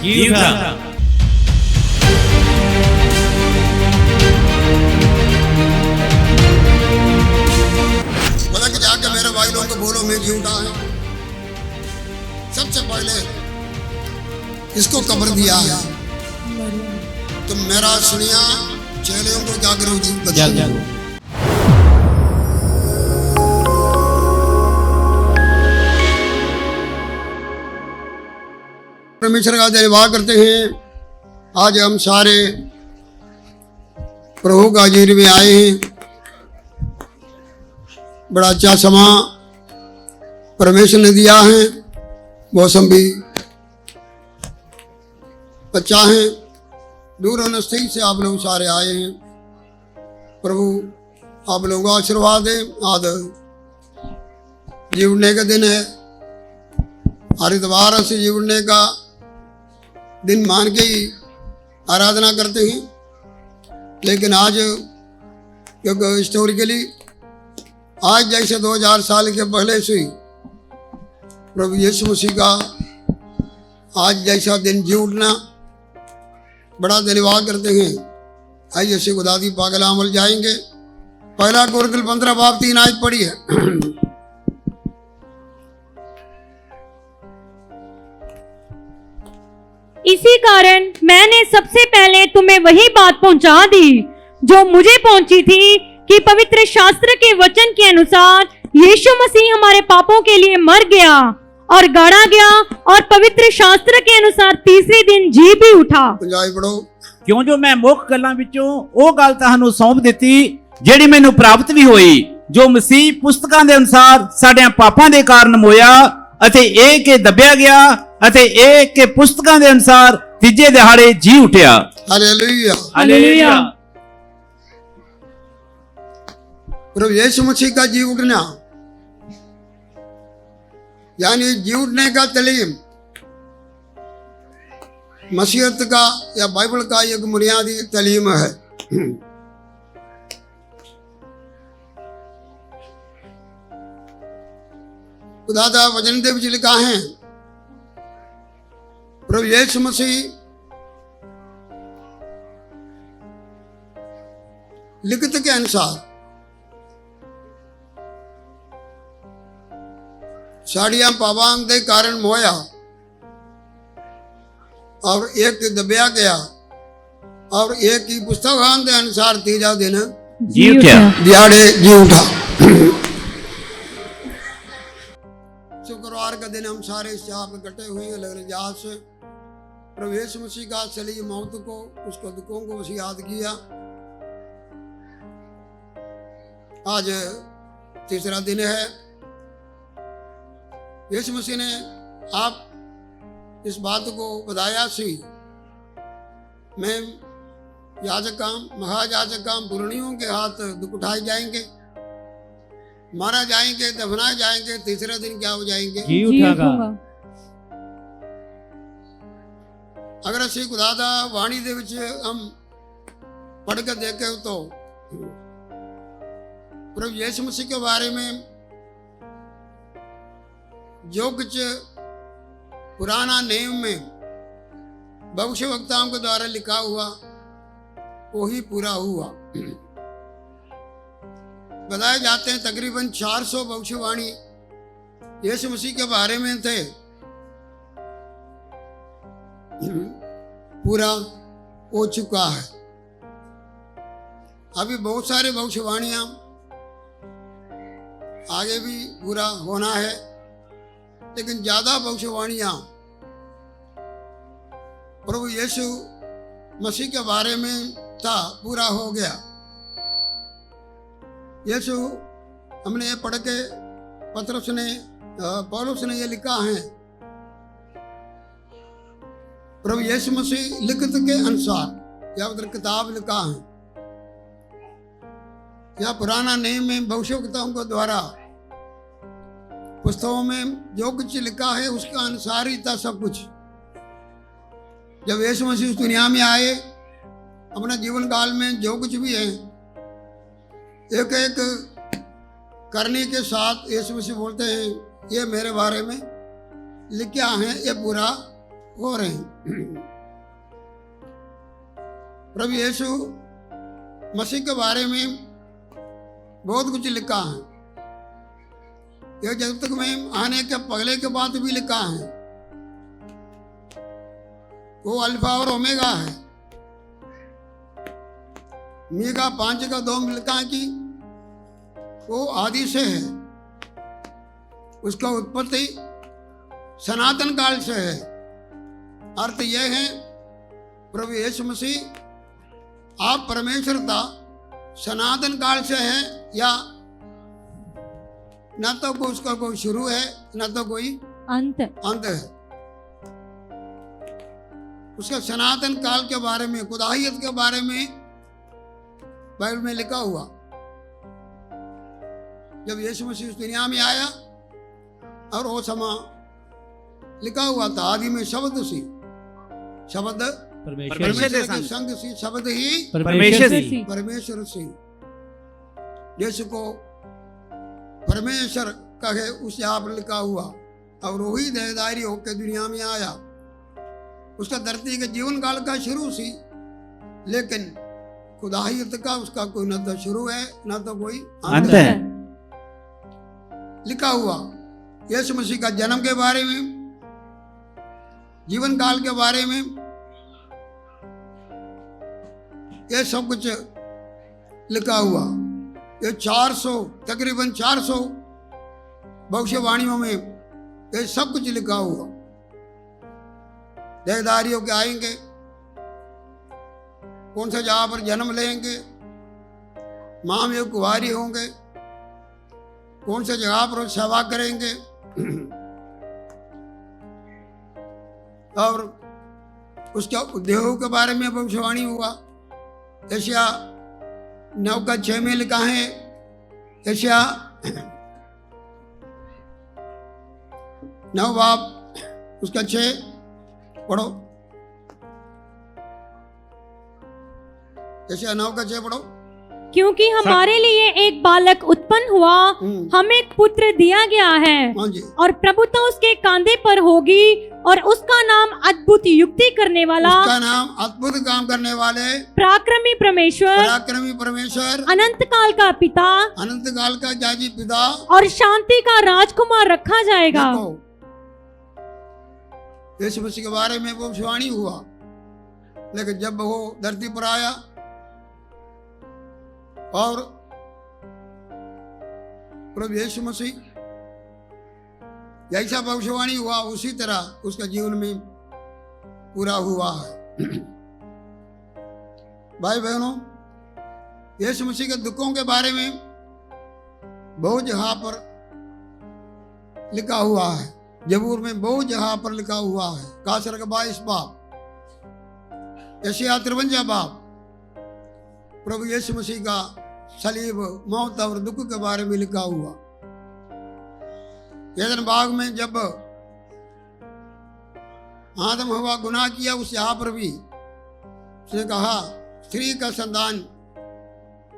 जी उठा। बोला कि जाके मेरे भाई लोगों को बोलो मैं जी उठा है। सबसे पहले इसको कब्र दिया है। तो मेरा सुनिया चेलों को क्या करो जी बताइए। परमेश्वर का धन्यवाद करते हैं। आज हम सारे प्रभु का हाजिरी में आए हैं। बड़ा अच्छा समा परमेश्वर ने दिया है। मौसम भी अच्छा है। दूर और नजदीक से आप लोग सारे आए हैं। प्रभु आप लोगों का आशीर्वाद दे। आज जीवने का दिन है। हरिद्वार से जीवने का दिन मान के ही आराधना करते हैं। लेकिन आज क्योंकि हिस्टोरिकली आज जैसे 2000 साल के पहले से ही प्रभु यीशु मसीह का आज जैसा दिन जी उठना बड़ा धन्यवाद करते हैं। आइए से गुदादी पागला अमल जाएंगे। पहला कोरकल 15 बाब 3 आयत पढ़ी है। इसी कारण मैंने सबसे पहले तुम्हें वही बात पहुंचा दी जो मुझे पहुंची थी कि पवित्र शास्त्र के वचन के अनुसार यीशु मसीह हमारे पापों के लिए मर गया और गाड़ा गया और पवित्र शास्त्र के अनुसार तीसरे दिन जी भी उठा। पढ़ो। क्यों जो मैं मुख गल्लां विचों ਉਹ ਗੱਲ ਤੁਹਾਨੂੰ ਸੌਂਪ ਦਿੱਤੀ ਜਿਹੜੀ ਮੈਨੂੰ ਪ੍ਰਾਪਤ ਵੀ ਹੋਈ ਜੋ ਮਸੀਹ ਪੁਸਤਕਾਂ ਦੇ ਅਨੁਸਾਰ ਸਾਡੇ ਪਾਪਾਂ ਦੇ ਕਾਰਨ ਹੋਇਆ ਅਤੇ ਇਹ ਕਿ ਦੱਬਿਆ ਗਿਆ ਅਤੇ ਇਹ ਕਿ ਪੁਸਤਕਾਂ ਦੇ ਅਨੁਸਾਰ ਤੀਜੇ ਦਿਹਾੜੇ ਜੀ ਉਠਿਆ। Hallelujah hallelujah. प्रभु यीशु मसीह का जी उठना यानी जी उठने का तालीम मसीहत का या बाइबल का एक बुनियादी तालीम है। खुदा वचन दे विच लिखा है प्रभु यीशु मसीह लिखित के अनुसार साड़ियां पावांग के कारण मोया और एक दबिया गया और एक की पुस्तकान के अनुसार तीजा दिन जी उठा। दिहाड़े जी उठा। शुक्रवार का दिन हम सारे यहाँ पे इकट्ठे हुए अलग जहाज से प्रभु यीशु मसीह का सली मौत को उसको दुखों को उसे याद किया। आज तीसरा दिन है। यीशु मसीह ने आप इस बात को बताया सी मैं याजक काम महायाजक काम पुरानियों के हाथ दुख उठाए जाएंगे मारा जाएंगे दफनाए जाएंगे तीसरे दिन क्या हो जाएंगे जी उठागा। अगर असी खुदा वाणी दे विच हम पढ़ के देखे तो प्रभु यीशु मसीह के बारे में जो कुछ पुराना नियम में भविष्यवक्ताओं के द्वारा लिखा हुआ वो ही पूरा हुआ। बताए जाते हैं तकरीबन 400 भविष्यवाणी यीशु मसीह के बारे में थे पूरा हो चुका है। अभी बहुत सारे भविष्यवाणियां आगे भी पूरा होना है लेकिन ज्यादा भविष्यवाणियां प्रभु यीशु मसीह के बारे में था पूरा हो गया। यीशु हमने ये पढ़ के पतरस ने पौलुस ने ये लिखा है प्रभु यीशु मसीह लिखित के अनुसार या उधर किताब लिखा है या पुराना नियम में भविष्यवक्ताओं के द्वारा पुस्तकों में जो कुछ लिखा है उसके अनुसार ही था सब कुछ। जब यीशु मसीह इस दुनिया में आए अपने जीवन काल में जो कुछ भी है एक एक करने के साथ यीशु मसीह बोलते हैं ये मेरे बारे में लिखा है ये पूरा हो रहे हैं। प्रभु यीशु मसीह के बारे में बहुत कुछ लिखा है। यह जब तक में आने के पगले के बाद भी लिखा है। वो अल्फा और ओमेगा है। मीका 5:2 में लिखा है कि वो आदि से है, उसका उत्पत्ति सनातन काल से है। अर्थ यह है प्रभु यीशु मसीह आप परमेश्वरता सनातन काल से है, या न तो कोई उसका कोई शुरू है न तो कोई अंत है। उसका सनातन काल के बारे में, खुदाहियत के बारे में बाइबल में लिखा हुआ। जब यीशु मसीह इस दुनिया में आया और वो समय लिखा हुआ था, आदि में शब्द सी, शब्द परमेश्वर के संग सी, शब्द ही परमेश्वर से। यीशु को परमेश्वर कहे उसे आप लिखा हुआ, और वही देहधारी होकर दुनिया में आया। उसका धरती के जीवन काल का शुरू सी, लेकिन खुदाहियत का उसका कोई न तो शुरू है न तो कोई अंत है। लिखा हुआ यीशु मसीह का जन्म के बारे में, जीवन काल के बारे में, ये सब कुछ लिखा हुआ। ये 400 तकरीबन 400 भविष्यवाणियों में ये सब कुछ लिखा हुआ। देहधारियों के आएंगे, कौन सा जगह पर जन्म लेंगे, माँ में कुंवारी होंगे, कौन सा जगह पर सेवा करेंगे, और उसका उद्योग के बारे में भविष्यवाणी हुआ। एशिया 9:6 में लिखा है। एशिया 9 बाब उसका 6 पढ़ो। एशिया 9:6 पढ़ो। क्योंकि हमारे लिए एक बालक उत्पन्न हुआ, हमें एक पुत्र दिया गया है, हाँ जी। और प्रभुता उसके कांधे पर होगी, और उसका नाम अद्भुत युक्ति करने वाला, उसका नाम अद्भुत काम करने वाले, पराक्रमी परमेश्वर, अनंत काल का पिता, अनंत काल का जाजी पिता, और शांति का राजकुमार रखा जाएगा। यीशु मसीह के बारे में भविष्यवाणी हुआ, लेकिन जब वो धरती पर आया और प्रभु यीशु मसीह जैसा भविष्यवाणी हुआ उसी तरह उसका जीवन में पूरा हुआ है। भाई बहनों, यीशु मसीह के दुखों के बारे में बहुत जगह पर लिखा हुआ है। जबूर में बहुत जगह पर लिखा हुआ है। कासर का 22 बाब, यशायाह 53 बाब प्रभु यीशु मसीह का सलीब, मौत और दुख के बारे में लिखा हुआ। एदन बाग में जब आदम हवा गुनाह किया, उस यहाँ पर भी उसने कहा स्त्री का संतान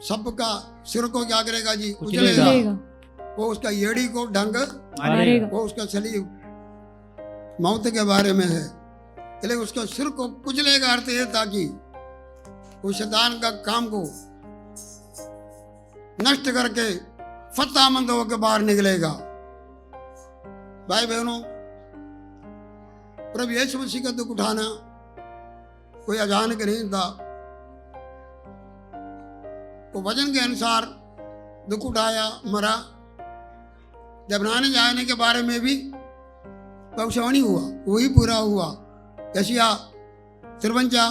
सबका सिर को क्या करेगा जी, कुचलेगा। वो उसका येड़ी को ढंग मारेगा, वो उसका सलीब मौत के बारे में है, इसलिए उसका सिर को कुचलेगा। अर्थ है ताकि वो शैतान का काम को नष्ट करके फतेहमंद होकर बाहर निकलेगा। भाई बहनों, प्रभु यीशु मसीह का दुख उठाना कोई अचानक नहीं था। वो वचन के अनुसार दुख उठाया, मरा। दफनाने जाने के बारे में भी भविष्यवाणी हुआ, वही पूरा हुआ। यशायाह 53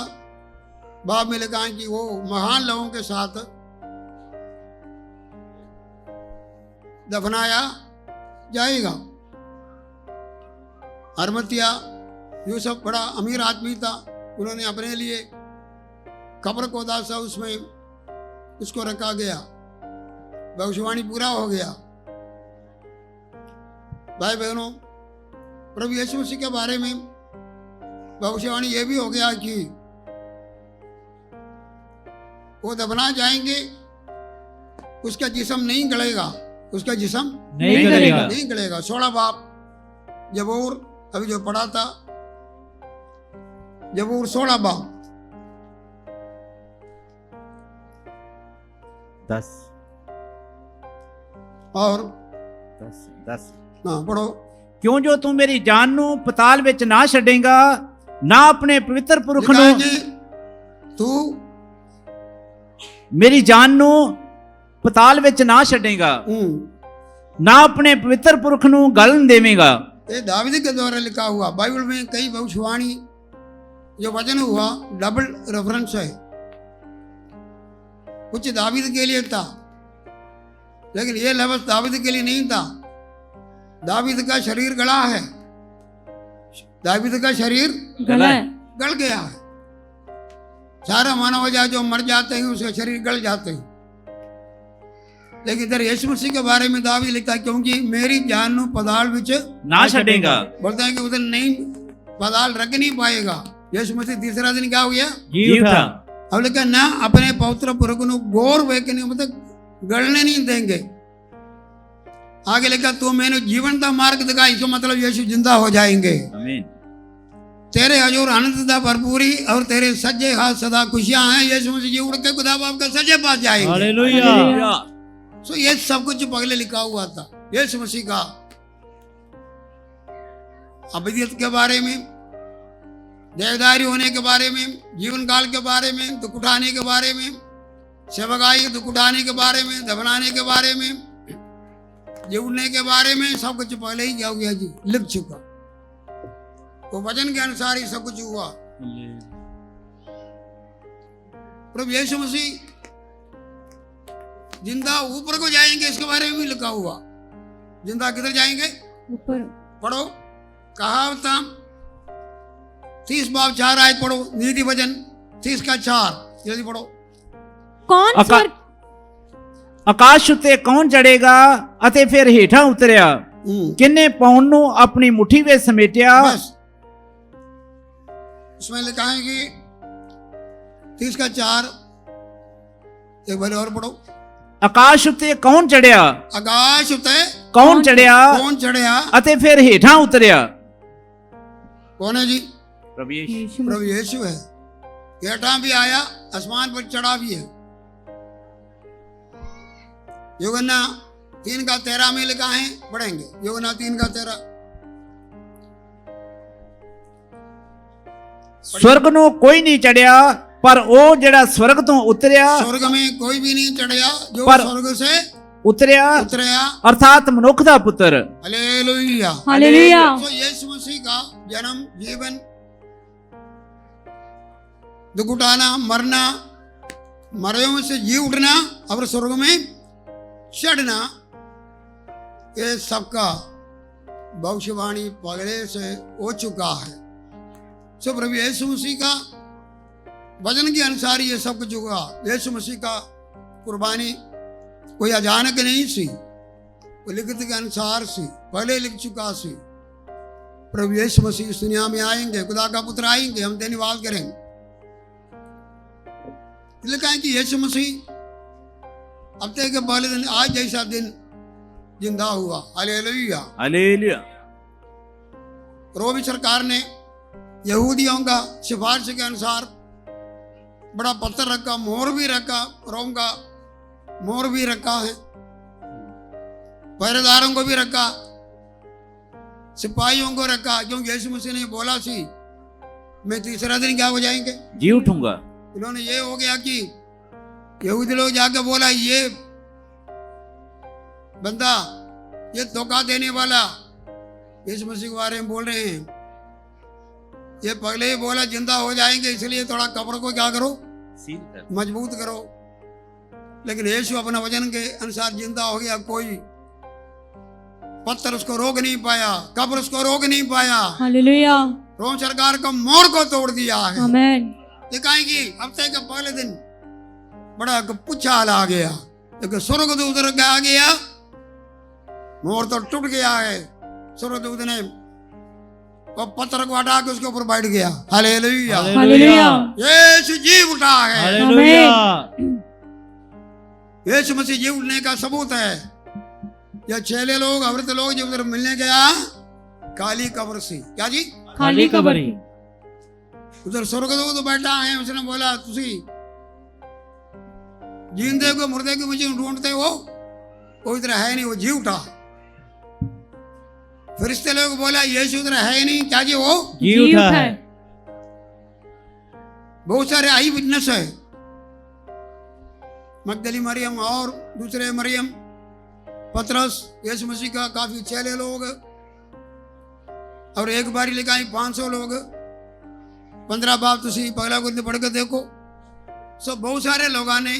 बाब में लिखा है कि वो महान लोगों के साथ दफनाया जाएगा। अरमतिया यूसुफ बड़ा अमीर आदमी था, उन्होंने अपने लिए कब्र को दासा, उसमें उसको रखा गया। भविष्यवाणी पूरा हो गया। भाई बहनों, प्रभु यीशु मसीह के बारे में भविष्यवाणी ये भी हो गया कि वो दफना जाएंगे, उसका जिस्म नहीं गलेगा, उसका जिस्म नहीं गलेगा। 16 बाब जबूर अभी जो पढ़ा था, जबूर 16 बाब 10 और 10 हाँ पढ़ो। ਕਿਉਂ ਜੋ ਤੂੰ ਮੇਰੀ ਜਾਨ ਨੂੰ ਪਤਾਲ ਵਿੱਚ ਨਾ ਛੱਡੇਗਾ, ਨਾ ਆਪਣੇ ਪਵਿੱਤਰ ਪੁਰਖ लिखा है ਨੂੰ कि तू ਮੇਰੀ ਜਾਨ ਨੂੰ ਪਤਾਲ ਵਿੱਚ ਨਾ ਛੱਡੇਗਾ, ਨਾ ਆਪਣੇ ਪਵਿੱਤਰ ਪੁਰਖ ਨੂੰ ਗਲਣ ਦੇਵੇਂਗਾ। ये दावीद के द्वारा लिखा हुआ। बाइबल में कई भविष्यवाणी जो वचन हुआ डबल रेफरेंस है। कुछ दावीद के लिए था, लेकिन ये लफ्ज दावीद के लिए नहीं था। दावीद का शरीर गला है, दावीद का शरीर गला है। गल गया है। सारा मानव जाति जो मर जाते हैं उसके शरीर गल जाते हैं, लेकिन इधर यीशु मसीह के बारे में दावी लिखता है क्योंकि मेरी जान नु पदाल विच ना छड़ेगा। बोलता है कि उधर नहीं पदाल रख नहीं पाएगा। यीशु मसीह तीसरा दिन क्या हो गया? जी उठा। अब लिखा ना अपने पवित्र पुरख नु गौर वेकने मतलब गलने नहीं देंगे। आगे लिखा तू मैंने जीवन का मार्ग दिखा, इसका मतलब यीशु जिंदा हो जाएंगे। आमीन। तेरे हजूर आनंदता भरपूरी और तेरे सज्जे हाथ सदा खुशियां हैं। यीशु मसीह जी उड़ के खुदा बाप के सज्जे पास जाएंगे। हालेलुया। सो ये सब कुछ पहले लिखा हुआ था। यीशु मसीह का अबदियत के बारे में, देवदारी होने के बारे में, जीवन काल के बारे में, दुख उठाने के बारे में, सेवकाई दुख उठाने के बारे में, दफनाने के बारे में, जीवने के बारे में सब कुछ पहले ही क्या हो गया जी, लिख चुका। तो वचन के अनुसार ही सब कुछ हुआ। प्रभु यीशु मसीह जिंदा ऊपर को जाएंगे, इसके बारे में भी लिखा हुआ। जिंदा किधर जाएंगे? ऊपर। पढ़ो कहावत 30 बाब 4 आयत पढ़ो। नीति वचन 30 का 4 जल्दी पढ़ो। कौन स्वर्ग ਆਕਾਸ਼ ਉੱਤੇ ਕੌਣ ਚੜੇਗਾ ਅਤੇ ਫਿਰ ਹੇਠਾਂ ਉਤਰਿਆ, ਕਿੰਨੇ ਪਾਉਣ ਨੂੰ ਆਪਣੀ ਮੁਠੀ ਵਿੱਚ ਸਮੇਟਿਆ। बस इसमें लिखा है कि 30 का 4 एक बार और पढ़ो। ਆਕਾਸ਼ ਉੱਤੇ ਕੌਣ ਚੜਿਆ, आकाश उते ਕੌਣ ਚੜਿਆ कौन चढ़या ਅਤੇ ਫਿਰ ਹੇਠਾਂ ਉਤਰਿਆ। कौन है जी? प्रभु यीशु। प्रभु यीशु है। हेठा भी आया, आसमान पर चढ़ा भी है। यूहन्ना 3 का 13 में लिखा है, पढ़ेंगे यूहन्ना 3 का 13। स्वर्ग ਨੂੰ ਕੋਈ ਨਹੀਂ ਚੜਿਆ, ਪਰ ਉਹ ਜਿਹੜਾ स्वर्ग ਤੋਂ ਉਤਰਿਆ, स्वर्ग में कोई भी नहीं चढ़या जो पर- स्वर्ग से ਉਤਰਿਆ उतरया। अर्थात मनुष्य ਦਾ ਪੁੱਤਰ। हालेलुया। हालेलुया। तो यीशु मसीह का जन्म, जीवन, दुख उठाना, मरना, मरे हुए से जी उठना और स्वर्ग में चढ़ना, ये सबका भविष्यवाणी पहले से हो चुका है। सो प्रभु यीशु मसीह का वचन के अनुसार ये सब कुछ हुआ। यीशु मसीह का कुर्बानी कोई अचानक नहीं सी, वो लिखित के अनुसार से पहले लिख चुका सी। प्रभु यीशु मसीह इस दुनिया में आएंगे, खुदा का पुत्र आएंगे, हम धन्यवाद करेंगे। लिखा है कि यीशु मसीह हफ्ते के पहले दिन आज जैसा दिन जिंदा हुआ। हालेलुया। हालेलुया। रोमी सरकार ने यहूदियों का सिफारिश के अनुसार बड़ा पत्थर रखा, मोहर भी रखा, रोम का मोहर भी रखा है, पहरेदारों को भी रखा, सिपाहियों को रखा, क्योंकि यीशु मसीह ने बोला सी मैं तीसरा दिन क्या हो जाएंगे, जी उठूंगा। इन्होंने ये हो गया कि यहूदी लोग जाके बोला ये बंदा ये धोखा देने वाला यीशु मसीह के बारे में बोल रहे हैं, ये पहले ही बोला जिंदा हो जाएंगे, इसलिए थोड़ा कब्र को क्या करो, मजबूत करो। लेकिन यीशु अपने वचन के अनुसार जिंदा हो गया। कोई पत्थर उसको रोक नहीं पाया, कब्र उसको रोक नहीं पाया। हालेलुया। रोम सरकार को मोर को तोड़ दिया है। आमेन। दिखाएगी हफ्ते के पहले दिन बड़ा पुच्छाल आ गया, लेकिन स्वर्गदूत आ गया, मोर तो टूट गया है। स्वर्गदूत ने वो पत्थर को हटा के उसके ऊपर बैठ गया। हालेलुया। हालेलुया। यीशु जी उठा है। हालेलुया। यीशु मसीह जी उठने का सबूत है। ये चेले लोग, अमृत लोग जब उधर मिलने गया, काली कब्र सी, क्या जी, खाली कब्र। उधर स्वर्गदूत बैठा है, उसने बोला तुसी जिंदे को मुर्दे को मुझे ढूंढते हो, वो इधर है नहीं, वो जी उठा। फरिश्ते लोग बोला यीशु उधर है नहीं, क्या जी वो जी उठा है। बहुत सारे आई विटनेस है, मगदली मरियम और दूसरे मरियम, पतरस, यीशु मसीह का काफी चेले लोग, और एक बारी लिखा 500 लोग। 15 बाप तुसी पगला को पढ़ के देखो। सब बहुत सारे लोगों ने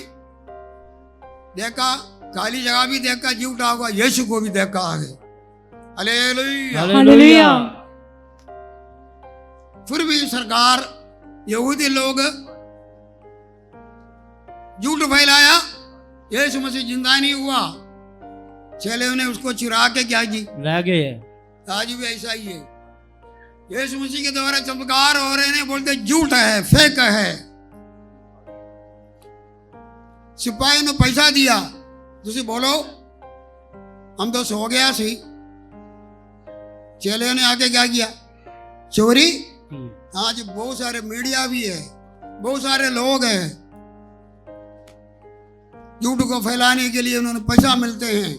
देखा, खाली जगह भी देखा, जी उठा हुआ यीशु को भी देखा है। हालेलुया। हालेलुया। फिर भी सरकार यहूदी लोग झूठ फैलाया, यीशु मसीह जिंदा नहीं हुआ। चेले ने उसको चुरा के क्या जी रह गए। आज भी ऐसा ही है, यीशु मसीह के द्वारा चमत्कार हो रहे हैं, बोलते झूठ है, फेक है। सिपाही ने पैसा दिया, तुसी बोलो हम तो सो गया सी। चेले ने आके क्या किया, चोरी। आज बहुत सारे मीडिया भी है, बहुत सारे लोग हैं, झूठ को फैलाने के लिए उन्होंने पैसा मिलते हैं,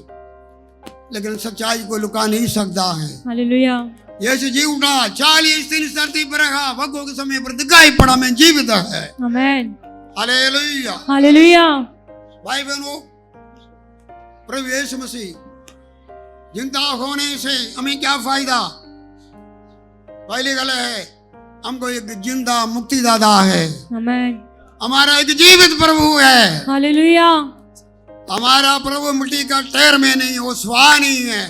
लेकिन सच्चाई को लुका नहीं सकता है। हालेलुया। यीशु जी उठा, 40 दिन धरती पर रहा, भगों के समय पर दिखाई पड़ा, मैं जीवित है। आमेन। हालेलुया। हालेलुया। भाई बहनों, प्रभु यीशु मसीह जिंदा होने से हमें क्या फायदा? पहली गल है, हमको एक जिंदा मुक्तिदाता है। आमेन। हमारा एक जीवित प्रभु है। हालेलुया। हमारा प्रभु मिट्टी का टेर में नहीं, वो स्वाह नहीं है,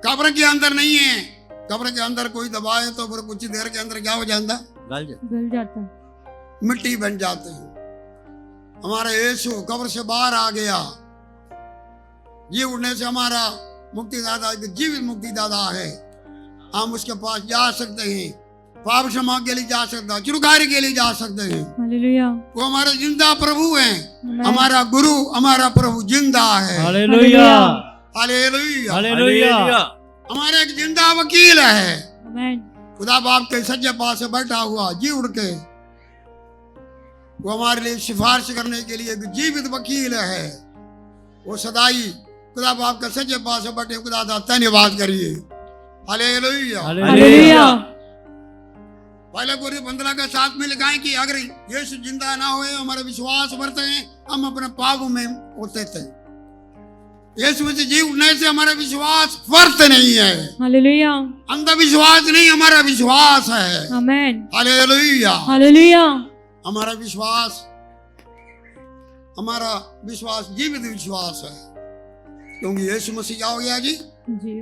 कब्र के अंदर नहीं है। कब्र के अंदर कोई दबाए तो फिर कुछ देर के अंदर क्या हो जाता, गल जाता, मिट्टी बन जाते हैं। हमारा यीशु कब्र से बाहर आ गया, जी उठने से हमारा मुक्तिदाता एक जीवित मुक्तिदाता है। हम उसके पास जा सकते हैं, पाप क्षमा के लिए जा सकते हैं, छुटकारे के लिए जा सकते हैं। हालेलुया। वो हमारा जिंदा प्रभु है, हमारा गुरु, हमारा प्रभु जिंदा है। हालेलुया। हालेलुया। हालेलुया। हमारा एक जिंदा वकील है, आमेन। खुदा बाप के सज्जे पास से बैठा हुआ जी उड़ के, वो हमारे लिए सिफारिश करने के लिए एक जीवित वकील है। वो सदाई खुदा बाप के सज्जे पास से बैठे, खुदा का धन्यवाद करिए। हालेलुया। हालेलुया। पहले कोरिन्थियों 15 के 7 में लिखा है कि अगर यीशु जिंदा ना होए, हमारा विश्वास बढ़ते हैं, हम अपने पापों में होते थे। यीशु मसीह जी उठने से हमारा विश्वास व्यर्थ नहीं है। हालेलुया। अंधविश्वास नहीं, हमारा विश्वास है। आमेन। हालेलुया। हालेलुया। हमारा विश्वास जीवित विश्वास है, क्योंकि यीशु मसीह क्या हो गया जी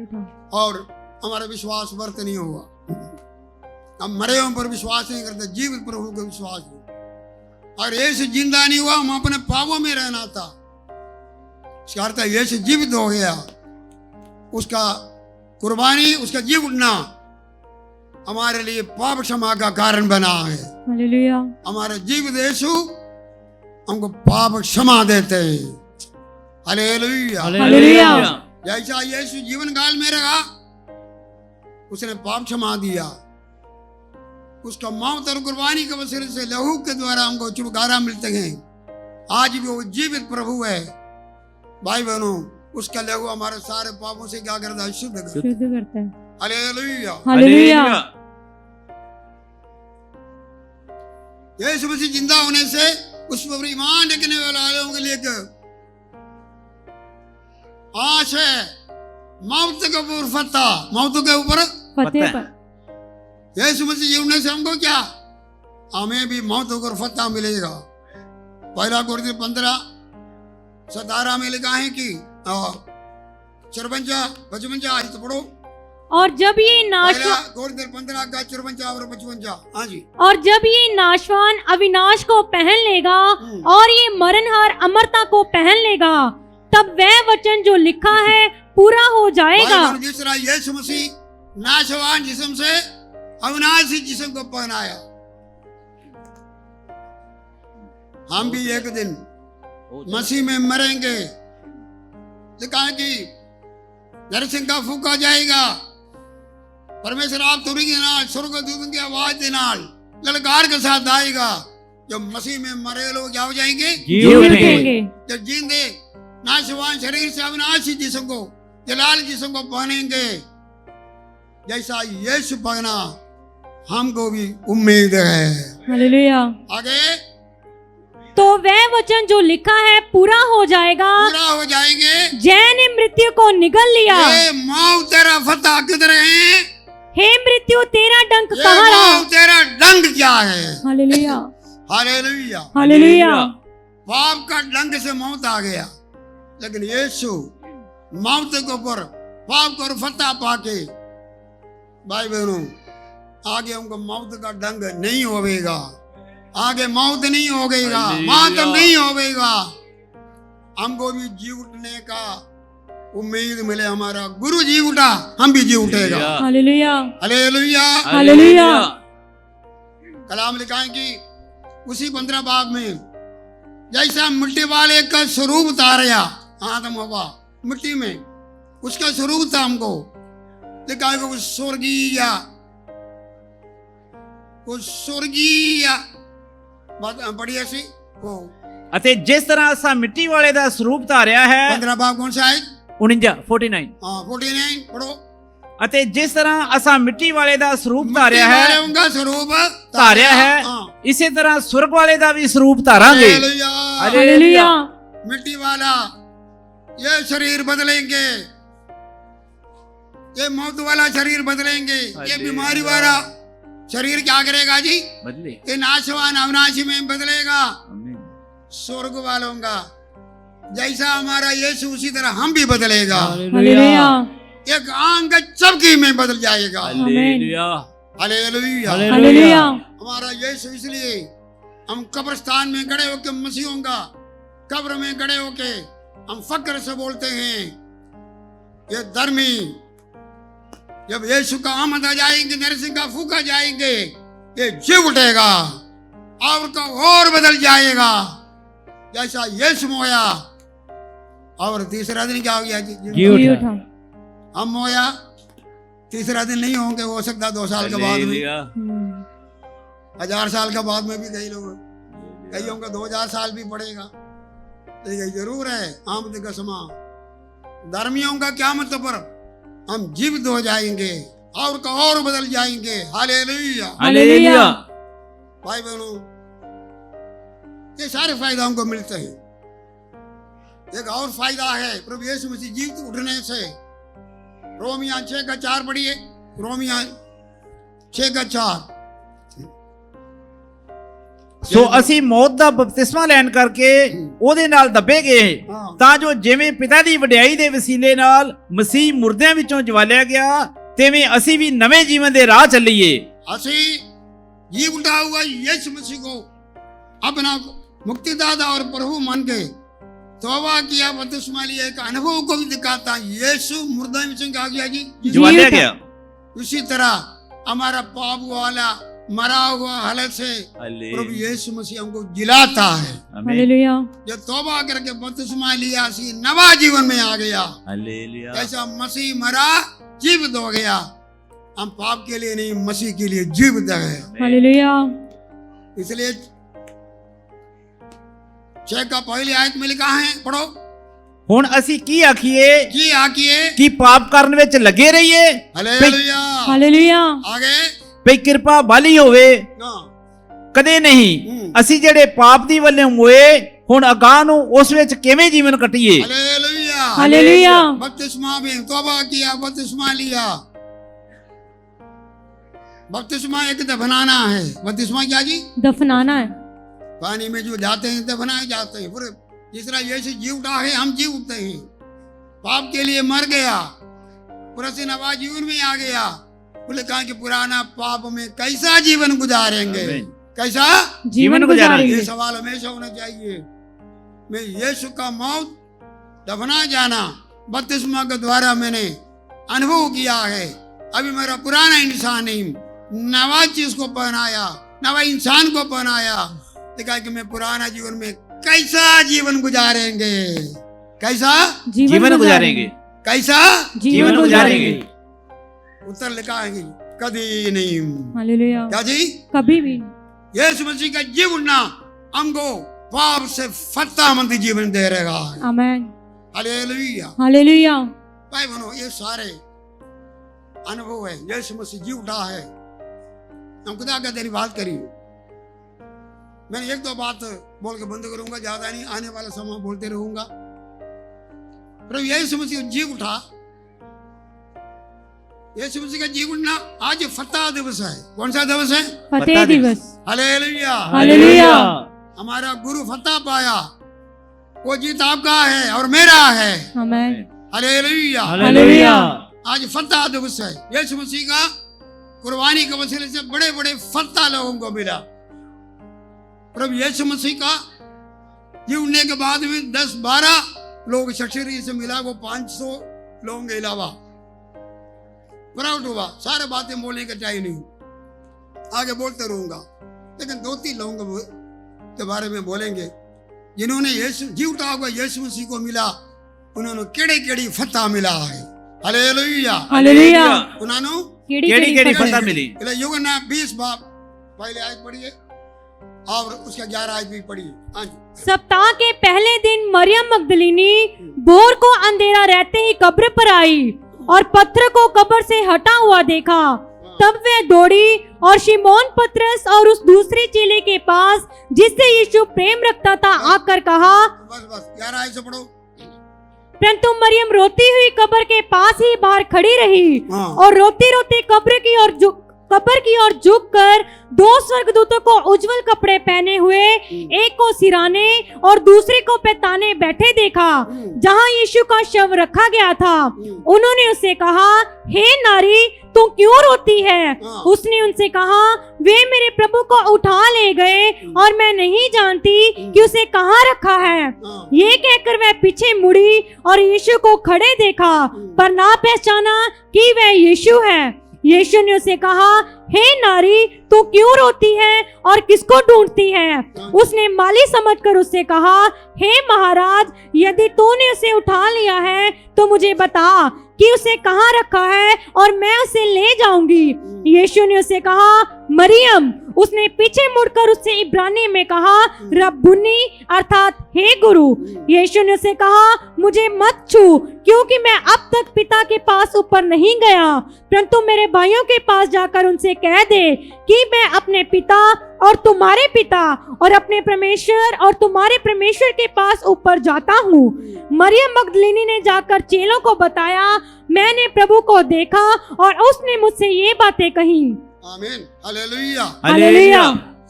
उठा। और हमारा विश्वास व्यर्थ नहीं हुआ। हम मरे हुए पर विश्वास नहीं करते, जीवित प्रभु का विश्वास है। और यीशु जिंदा नहीं हुआ, हम अपने पापों में रहना था। इसका अर्थ है यीशु जीवित हो गया, उसका कुर्बानी, उसका जीव उठना हमारे लिए पाप क्षमा का कारण बना है। हालेलुया। हमारे जीवित यीशु हमको पाप क्षमा देते हैं। हालेलुया। हालेलुया। जैसा यीशु जीवन काल में रहा, उसने पाप क्षमा दिया। उसका मौत और कुर्बानी के वसीले से लहू के द्वारा हमको छुटकारा मिलते हैं। आज भी वो जीवित प्रभु है। भाई बहनों, उसका लहू हमारे सारे पापों से क्या करता है, शुद्ध करता है। हालेलुया। हालेलुया। यीशु मसीह जिंदा होने से उस पर ईमान रखने वालों के लिए एक आश है, मौत के ऊपर फतह, मौत के ऊपर फतेह पर। यीशु मसीह जीवने से हमको क्या, हमें भी मौत होकर फतह मिलेगा। पहला कोरिन्थियों 15:17 में लिखा है कि 54-55 आज तो पढ़ो। और जब ये नाशवान 15:54 और 55, हाँ जी। और जब ये नाशवान अविनाश को पहन लेगा और ये मरणहार अमरता को पहन लेगा, तब वह वचन जो लिखा है पूरा हो जाएगा। जिस तरह यीशु मसीह नाशवान जिस्म से अविनाशी जिस्म को पहनाया, हम भी एक दिन मसीह में मरेंगे। लिखा है कि नरसिंह का फूका जाएगा, परमेश्वर आप तुरी के नाल स्वर्गदूतों की आवाज के नाल ललकार के साथ आएगा। जब मसीह में मरे लोग क्या हो जाएंगे? जी जी उठेंगे। उठेंगे। जब जींदे नाशवान शरीर से अविनाशी जिस्म को, जलाल जिस्म को पहनेंगे, जैसा यीशु पहना, हमको भी उम्मीद है। हालेलुया। आगे तो वह वचन जो लिखा है पूरा हो जाएगा। पूरा हो जाएंगे। जय ने मृत्यु को निगल लिया। ये मौत तेरा फतह किधर है? हे मृत्यु तेरा डंक ये कहाँ रहा? मौत तेरा डंक क्या है? हालेलुया। हालेलुया। हालेलुया। पाप का डंक से मौत आ गया, लेकिन यीशु मौत के ऊपर पाप को फतह पाके, भाई बहनों, आगे हमको मौत का डंक नहीं होवेगा, आगे मौत नहीं होगेगा, मातम नहीं होवेगा। हमको भी जी उठने का उम्मीद मिले। हमारा गुरु जी उठा, हम भी जी उठेगा। हालेलुया। हालेलुया। हालेलुया। कलाम लिखा है कि उसी 15 बाब में जैसा मिट्टी वाले का स्वरूप उतारा आदम हवा मिट्टी में, उसका स्वरूप था। हमको लिखा है कि स्वर्गीय बढ़िया सी वो ਅਤੇ ਜਿਸ ਤਰ੍ਹਾਂ ਅਸਾਂ ਮਿੱਟੀ ਵਾਲੇ ਦਾ ਸਰੂਪ ਧਾਰਿਆ ਹੈ 15 बाब कौन सा है? 49 हाँ 49 पढ़ो। ਅਤੇ ਜਿਸ ਤਰ੍ਹਾਂ ਅਸਾਂ ਮਿੱਟੀ ਵਾਲੇ ਦਾ ਸਰੂਪ ਧਾਰਿਆ मिट्टी ਹੈ वाले उनका स्वरूप ਧਾਰਿਆ ਹੈ हाँ। ਇਸੇ ਤਰ੍ਹਾਂ ਸੁਰਗ ਵਾਲੇ ਦਾ ਵੀ ਸਰੂਪ ਧਾਰਾਂਗੇ। हालेलुया। हालेलुया। मिट्टी वाला ये शरीर बदलेंगे, ये मौत वाला शरीर बदलेंगे, ये बीमारी वाला शरीर क्या करेगा जी? बदले। ये नाशवान अविनाशी में बदलेगा। आमीन। स्वर्ग वालों का जैसा हमारा यीशु उसी तरह हम भी बदलेगा। हालेलुया। एक आंग चबकी में बदल जाएगा। हालेलुया। हालेलुया। हालेलुया। हमारा यीशु, इसलिए हम कब्रिस्तान में खड़े होकर मसीहों का कब्र में खड़े होके हम फक्र से बोलते हैं, ये धर्मी जब यीशु का आमद आ जाएंगे, नरसिंह का फूका जाएंगे, ये जी उठेगा और का और बदल जाएगा जैसा यीशु मोया। और तीसरा दिन क्या हो गया जी? जी उठा। हम मोया तीसरा दिन नहीं होंगे, हो सकता 2 साल के बाद में, 1000 साल के बाद में भी कई लोग, कईयों का 2000 साल भी पड़ेगा। लेकिन जरूर है आमद का समा, धर्मियों का क़यामत पर हम जीवित हो जाएंगे और का और बदल जाएंगे। हालेलुया। हालेलुया। भाई बहनों, ये सारे फायदा हमको मिलते हैं। एक और फायदा है प्रभु यीशु मसीह जीवित उठने से। रोमिया 6:4 पढ़िए। रोमिया 6:4। ਸੋ ਅਸੀਂ ਮੌਤ ਦਾ ਬਪਤਿਸਮਾ ਲੈਣ ਕਰਕੇ ਉਹਦੇ ਨਾਲ ਦੱਬੇ ਗਏ ਤਾਂ ਜੋ ਜਿਵੇਂ ਪਿਤਾ ਦੀ ਵਡਿਆਈ ਦੇ ਵਸੀਲੇ ਨਾਲ ਮਸੀਹ ਮੁਰਦਿਆਂ ਵਿੱਚੋਂ ਜਵਾਲਿਆ ਗਿਆ, ਤਿਵੇਂ ਅਸੀਂ ਵੀ ਨਵੇਂ ਜੀਵਨ ਦੇ ਰਾਹ ਚੱਲੀਏ। ਅਸੀਂ जी उठा हुआ यीशु मसीह को अपना मुक्तिदाता और प्रभु मान के तौबा किया, बपतिस्मा लिया, एक अनुभव को भी दिखाता। यीशु मुर्दा में से क्या किया जी? जवालिया गया। उसी तरह हमारा पाप वाला मरा हुआ हालत से प्रभु यीशु मसीह हमको जिलाता है। हालेलुया। जब तौबा करके बपतिस्मा लिया, सी नवा जीवन में आ गया। हालेलुया। ऐसा मसीह मरा, जीवित हो गया। हम पाप के लिए नहीं, मसीह के लिए जीवित है। हालेलुया। इसलिए 6 का पहली आयत में लिखा है, पढ़ो। ਹੁਣ ਅਸੀਂ ਕੀ ਆਖੀਏ की आकिए ਕਿ ਪਾਪ ਕਰਨ ਵਿੱਚ ਲੱਗੇ ਰਹੀਏ हालेलुया। हालेलुया। आगे ਭਈ ਕਿਰਪਾ ਬਾਲੀ ਹੋਵੇ? ना ਕਦੇ ਨਹੀਂ। ਅਸੀਂ ਜਿਹੜੇ ਪਾਪ ਦੀ ਵੱਲੋਂ ਮੋਏ, ਹੁਣ ਅਗਾਹ ਨੂੰ ਉਸ ਵਿੱਚ ਕਿਵੇਂ ਜੀਵਨ ਕੱਟੀਏ? हालेलुया। हालेलुया। बपतिस्मा में तौबा किया, बपतिस्मा लिया। बपतिस्मा एक दफनाना है। बपतिस्मा क्या जी? दफनाना है। पानी में जो जाते हैं दफनाए जाते हैं। फिर जिस तरह यीशु जी उठा है, हम जी उठते हैं। पाप के लिए मर गया, फिर से नवा जीवन में आ गया। बोले कहा कि पुराना पाप में कैसा जीवन गुजारेंगे? कैसा जीवन गुजारेंगे। ये सवाल हमेशा होना चाहिए। मैं यीशु का मौत, दफना जाना, बपतिस्मा के द्वारा मैंने अनुभव किया है। अभी मेरा पुराना इंसान नहीं, नवा चीज को पहनाया, नवा इंसान को पहनाया। देखा कि मैं पुराना जीवन में कैसा जीवन गुजारेंगे? कैसा जीवन गुजारेंगे। कैसा जीवन गुजारेंगे। उत्तर लिखा है कि कभी नहीं। हालेलुया। क्या जी? कभी भी। यीशु मसीह का जीवन हमको पाप से फतेहमंद जीवन दे रहेगा। आमीन। हालेलुया। हालेलुया। भाई बहनों, ये सारे अनुभव है, यीशु मसीह जी उठा है। हम खुदा का तेरी बात करी। मैं एक दो बात बोल के बंद करूंगा, ज्यादा नहीं, आने वाला समय बोलते रहूंगा। प्रभु यीशु मसीह जी उठा। यीशु मसीह का जी उठना आज फतह दिवस है। कौन सा दिवस है? फतेह दिवस। हालेलुया। हालेलुया। हमारा गुरु फतह पाया, वो जीत आपका है और मेरा है। आमीन। हालेलुया। हालेलुया। आज फतह दिवस है। यीशु मसीह का कुर्बानी के वसीले से बड़े बड़े फतह लोगों को मिला। प्रभु यीशु मसीह का जीवने के बाद में 10-12 लोग शरीर से मिला, वो 500 लोगों के अलावा प्राउड हुआ। सारे बातें बोलने का चाहिए नहीं, आगे बोलते रहूंगा, लेकिन 2-3 लोगों के बारे में बोलेंगे जिन्होंने यीशु जी उठा हुआ यीशु मसीह को मिला। उन्होंने केड़ी केड़ी फतह मिला है। हालेलुया। हालेलुया। उन्होंने केड़ी केड़ी फतह मिली। यूहन्ना 20 बाब पहले आयत पढ़िए और उसका 11 आयत भी पढ़िए। हाँ जी। सप्ताह के पहले दिन मरियम मगदलीनी भोर को अंधेरा रहते ही कब्र पर आई और पत्थर को कब्र से हटा हुआ देखा। तब वह दौड़ी और शिमोन पतरस और उस दूसरे चेले के पास जिससे यीशु प्रेम रखता था आकर कहा। बस 11 आयत से पढ़ो। परंतु मरियम रोती हुई कब्र के पास ही बाहर खड़ी रही और रोते रोते कब्र की ओर झुककर 2 स्वर्गदूतों को उज्जवल कपड़े पहने हुए, एक को सिराने और दूसरे को पैताने बैठे देखा जहां यीशु का शव रखा गया था। उन्होंने उससे कहा, हे नारी, तू क्यों रोती है? उसने उनसे कहा, वे मेरे प्रभु को उठा ले गए और मैं नहीं जानती कि उसे कहाँ रखा है। ये कहकर वह पीछे मुड़ी और यीशु को खड़े देखा, पर ना पहचाना कि वह यीशु है। यीशु ने उसे कहा, हे नारी, तू क्यों रोती है और किसको ढूंढती है? उसने माली समझकर उससे कहा, हे महाराज, यदि तूने उसे उठा लिया है तो मुझे बता कि उसे कहाँ रखा है और मैं उसे ले जाऊंगी। यीशु ने उसे कहा, मरियम। उसने पीछे मुड़कर उससे इब्रानी में कहा, रब्बुनी, अर्थात हे गुरु। यीशु ने उसे कहा, मुझे मत छू, क्योंकि मैं अब तक पिता के पास ऊपर नहीं गया, परंतु मेरे भाइयों के पास जाकर उनसे कह दे कि मैं अपने पिता और तुम्हारे पिता और अपने परमेश्वर और तुम्हारे परमेश्वर के पास ऊपर जाता हूँ। मरियम मगदलीनी ने जाकर चेलों को बताया, मैंने प्रभु को देखा और उसने मुझसे ये बातें कही। आमीन। हालेलुया। हालेलुया।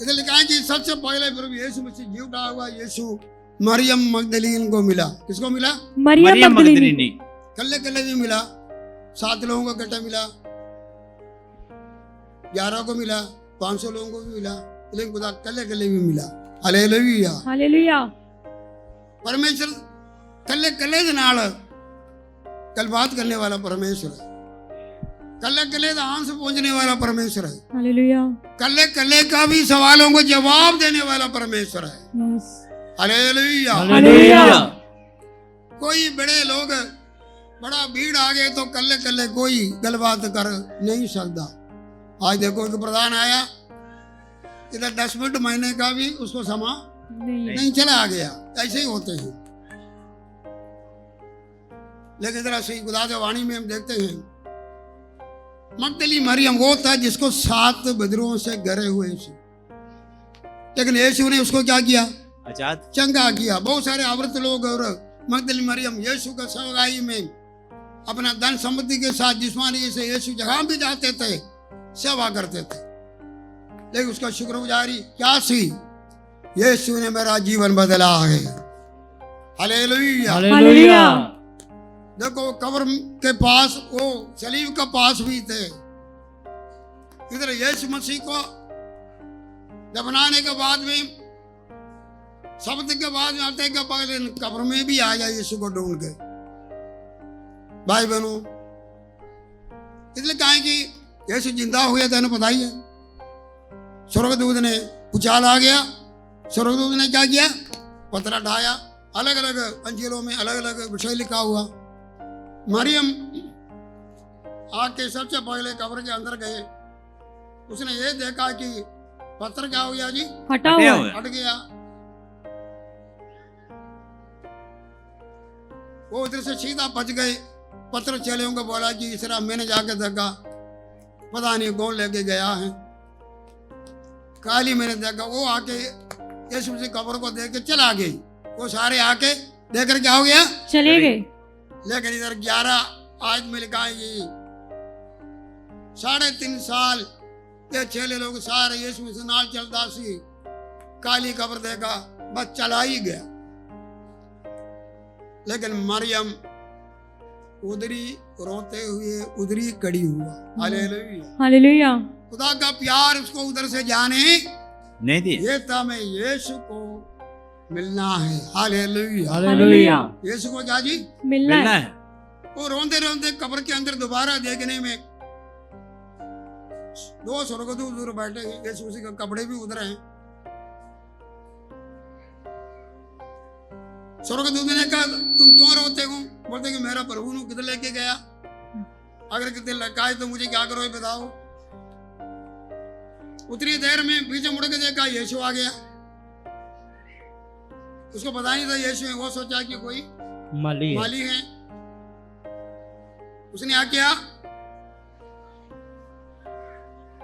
इधर लिखा है कि सबसे पहले प्रभु यीशु मसीह जी उठा हुआ यीशु मरियम मगदलीन को मिला। किसको मिला? मरियम मगदलीनी। कल्ले कल्ले भी मिला, 7 लोगों का गट्टा मिला, 11 को मिला, 500 लोगों को भी मिला, लेकिन खुदा कल्ले कल्ले भी मिला। हालेलुया। हालेलुया। परमेश्वर कल्ले कल्ले के नाल कल बात करने वाला परमेश्वर है। कल्ले कल्ले आम से पहुंचने वाला परमेश्वर है। हालेलुया। कल्ले कल्ले का भी सवालों को जवाब देने वाला परमेश्वर है। हालेलुया। हालेलुया। कोई बड़े लोग बड़ा भीड़ आ गए तो कल्ले कल्ले कोई गलबात कर नहीं सकता। आज देखो एक प्रधान आया, इधर 10 मिनट महीने का भी उसको समा नहीं चला आ गया। ऐसे ही होते हैं। लेकिन जरा सही खुदा की वाणी में हम देखते हैं, मगदली मरियम वो था जिसको 7 बदरों से घरे हुए थे, लेकिन यीशु ने उसको क्या किया? आजाद चंगा किया। बहुत सारे आवृत लोग और मगदली मरियम यीशु का सगाई में अपना धन संपत्ति के साथ जिस्मानी से यीशु जहां भी जाते थे सेवा करते थे, लेकिन उसका शुक्रगुजारी क्या सी? यीशु ने मेरा जीवन बदला है। हालेलुया। हालेलुया। देखो कब्र के पास वो सलीब का पास भी थे। इधर यीशु मसीह को दफनाने के बाद में शब्द के बाद में आते के बाद कब्र में भी आया यीशु को ढूंढ के। भाई बहनों, इसलिए कहें कि यीशु जिंदा हुए थे, पता ही है। स्वर्गदूत ने उछाल आ गया। स्वर्गदूत ने क्या किया? पत्थर ढाया। अलग अलग अंजीलों में अलग अलग विषय लिखा हुआ। मरियम आके सबसे पहले कब्र के अंदर गए। उसने ये देखा कि पत्थर क्या हो गया जी, हटा हटे हुआ हुए। हट गया। वो उधर से सीधा बच गए। पत्थर चले को बोला कि इस तरह मैंने जाके देखा, पता नहीं कौन लेके गया है। काली मैंने देखा, वो आके यीशु मसीह कब्र को देख के चला गई। वो सारे आके देखकर क्या हो गया, चले गए। लेकिन इधर 11 आज में लिखा है ये 3.5 साल ये चेले लोग सारे यीशु मसीह नाल चलता सी। काली कब्र देखा, बस चला ही गया। लेकिन मरियम उधरी रोते हुए उधरी खड़ी हुआ। Hallelujah, hallelujah. खुदा का प्यार उसको उधर से जाने नहीं दी। ये था मैं यीशु को मिलना है। Hallelujah, hallelujah. यीशु को क्या जी मिलना मिलना है। है। वो रोंदे रोंदे कब्र के अंदर दोबारा देखने में 2 स्वर्गदूत दूर बैठे हैं। यीशु मसीह के कपड़े भी उधर हैं। स्वर्गदूत ने कहा तुम क्यों रोते हो? बोलते कि मेरा प्रभु ने किधर लेके गया, अगर किधर लगा है तो मुझे क्या करो ये बताओ। उतनी देर में पीछे मुड़ के देखा, यीशु आ गया। उसको पता नहीं था यीशु है। वो सोचा कि कोई माली है। उसने क्या किया,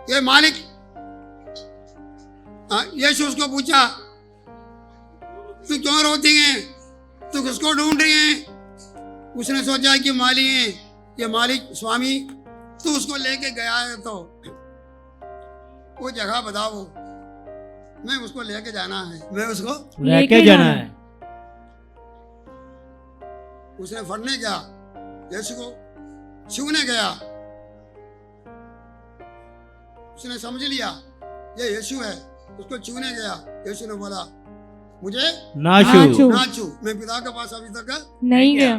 ये मालिक, यीशु उसको पूछा तू क्यों रोती है, तू किसको ढूंढ रही है? उसने सोचा कि माली है, ये मालिक स्वामी तू उसको लेके गया है तो वो जगह बताओ, मैं उसको लेके जाना है, मैं उसको लेके जाना है। उसने फटने गया, यीशु को छूने गया। उसने समझ लिया ये यीशु है, उसको छूने गया। यीशु ने बोला मुझे ना छू। ना छू, मैं पिता के पास अभी तक नहीं गया।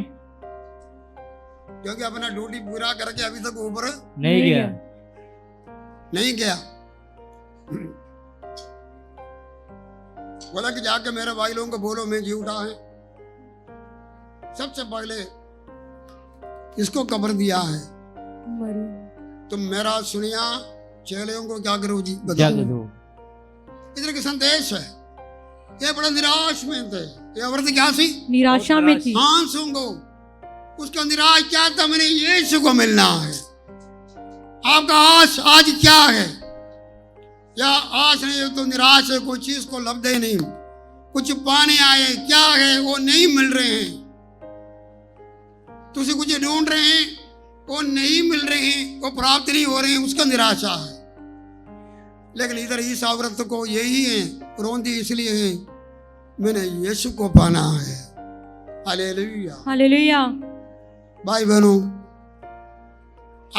क्योंकि अपना ड्यूटी पूरा करके अभी तक ऊपर नहीं गया। नहीं गया। बोला कि जाके मेरे भाई लोगों को बोलो मैं जी उठा है। सबसे पहले इसको कब्र दिया है। तुम मेरा सुनिया चेलों को क्या करो जी, बताओ। इधर के संदेश है। ये बड़ा निराश में थे। ये औरत क्या सी, निराशा में थी। हाँ सुनो, उसका निराश क्या था, मैंने यीशु को मिलना है। आपका आश आज क्या है? या आश नहीं तो निराश है, कोई चीज को लब्धे नहीं, कुछ पाने आए, क्या है वो नहीं मिल रहे हैं। तुझे कुछ ढूंढ रहे हैं, वो नहीं मिल रहे हैं, वो प्राप्त नहीं हो रहे हैं, उसका निराशा है। लेकिन इधर इस औरत को यही है, रोंदी इसलिए है मैंने यीशु को पाना है। Hallelujah, hallelujah. भाई बहनों,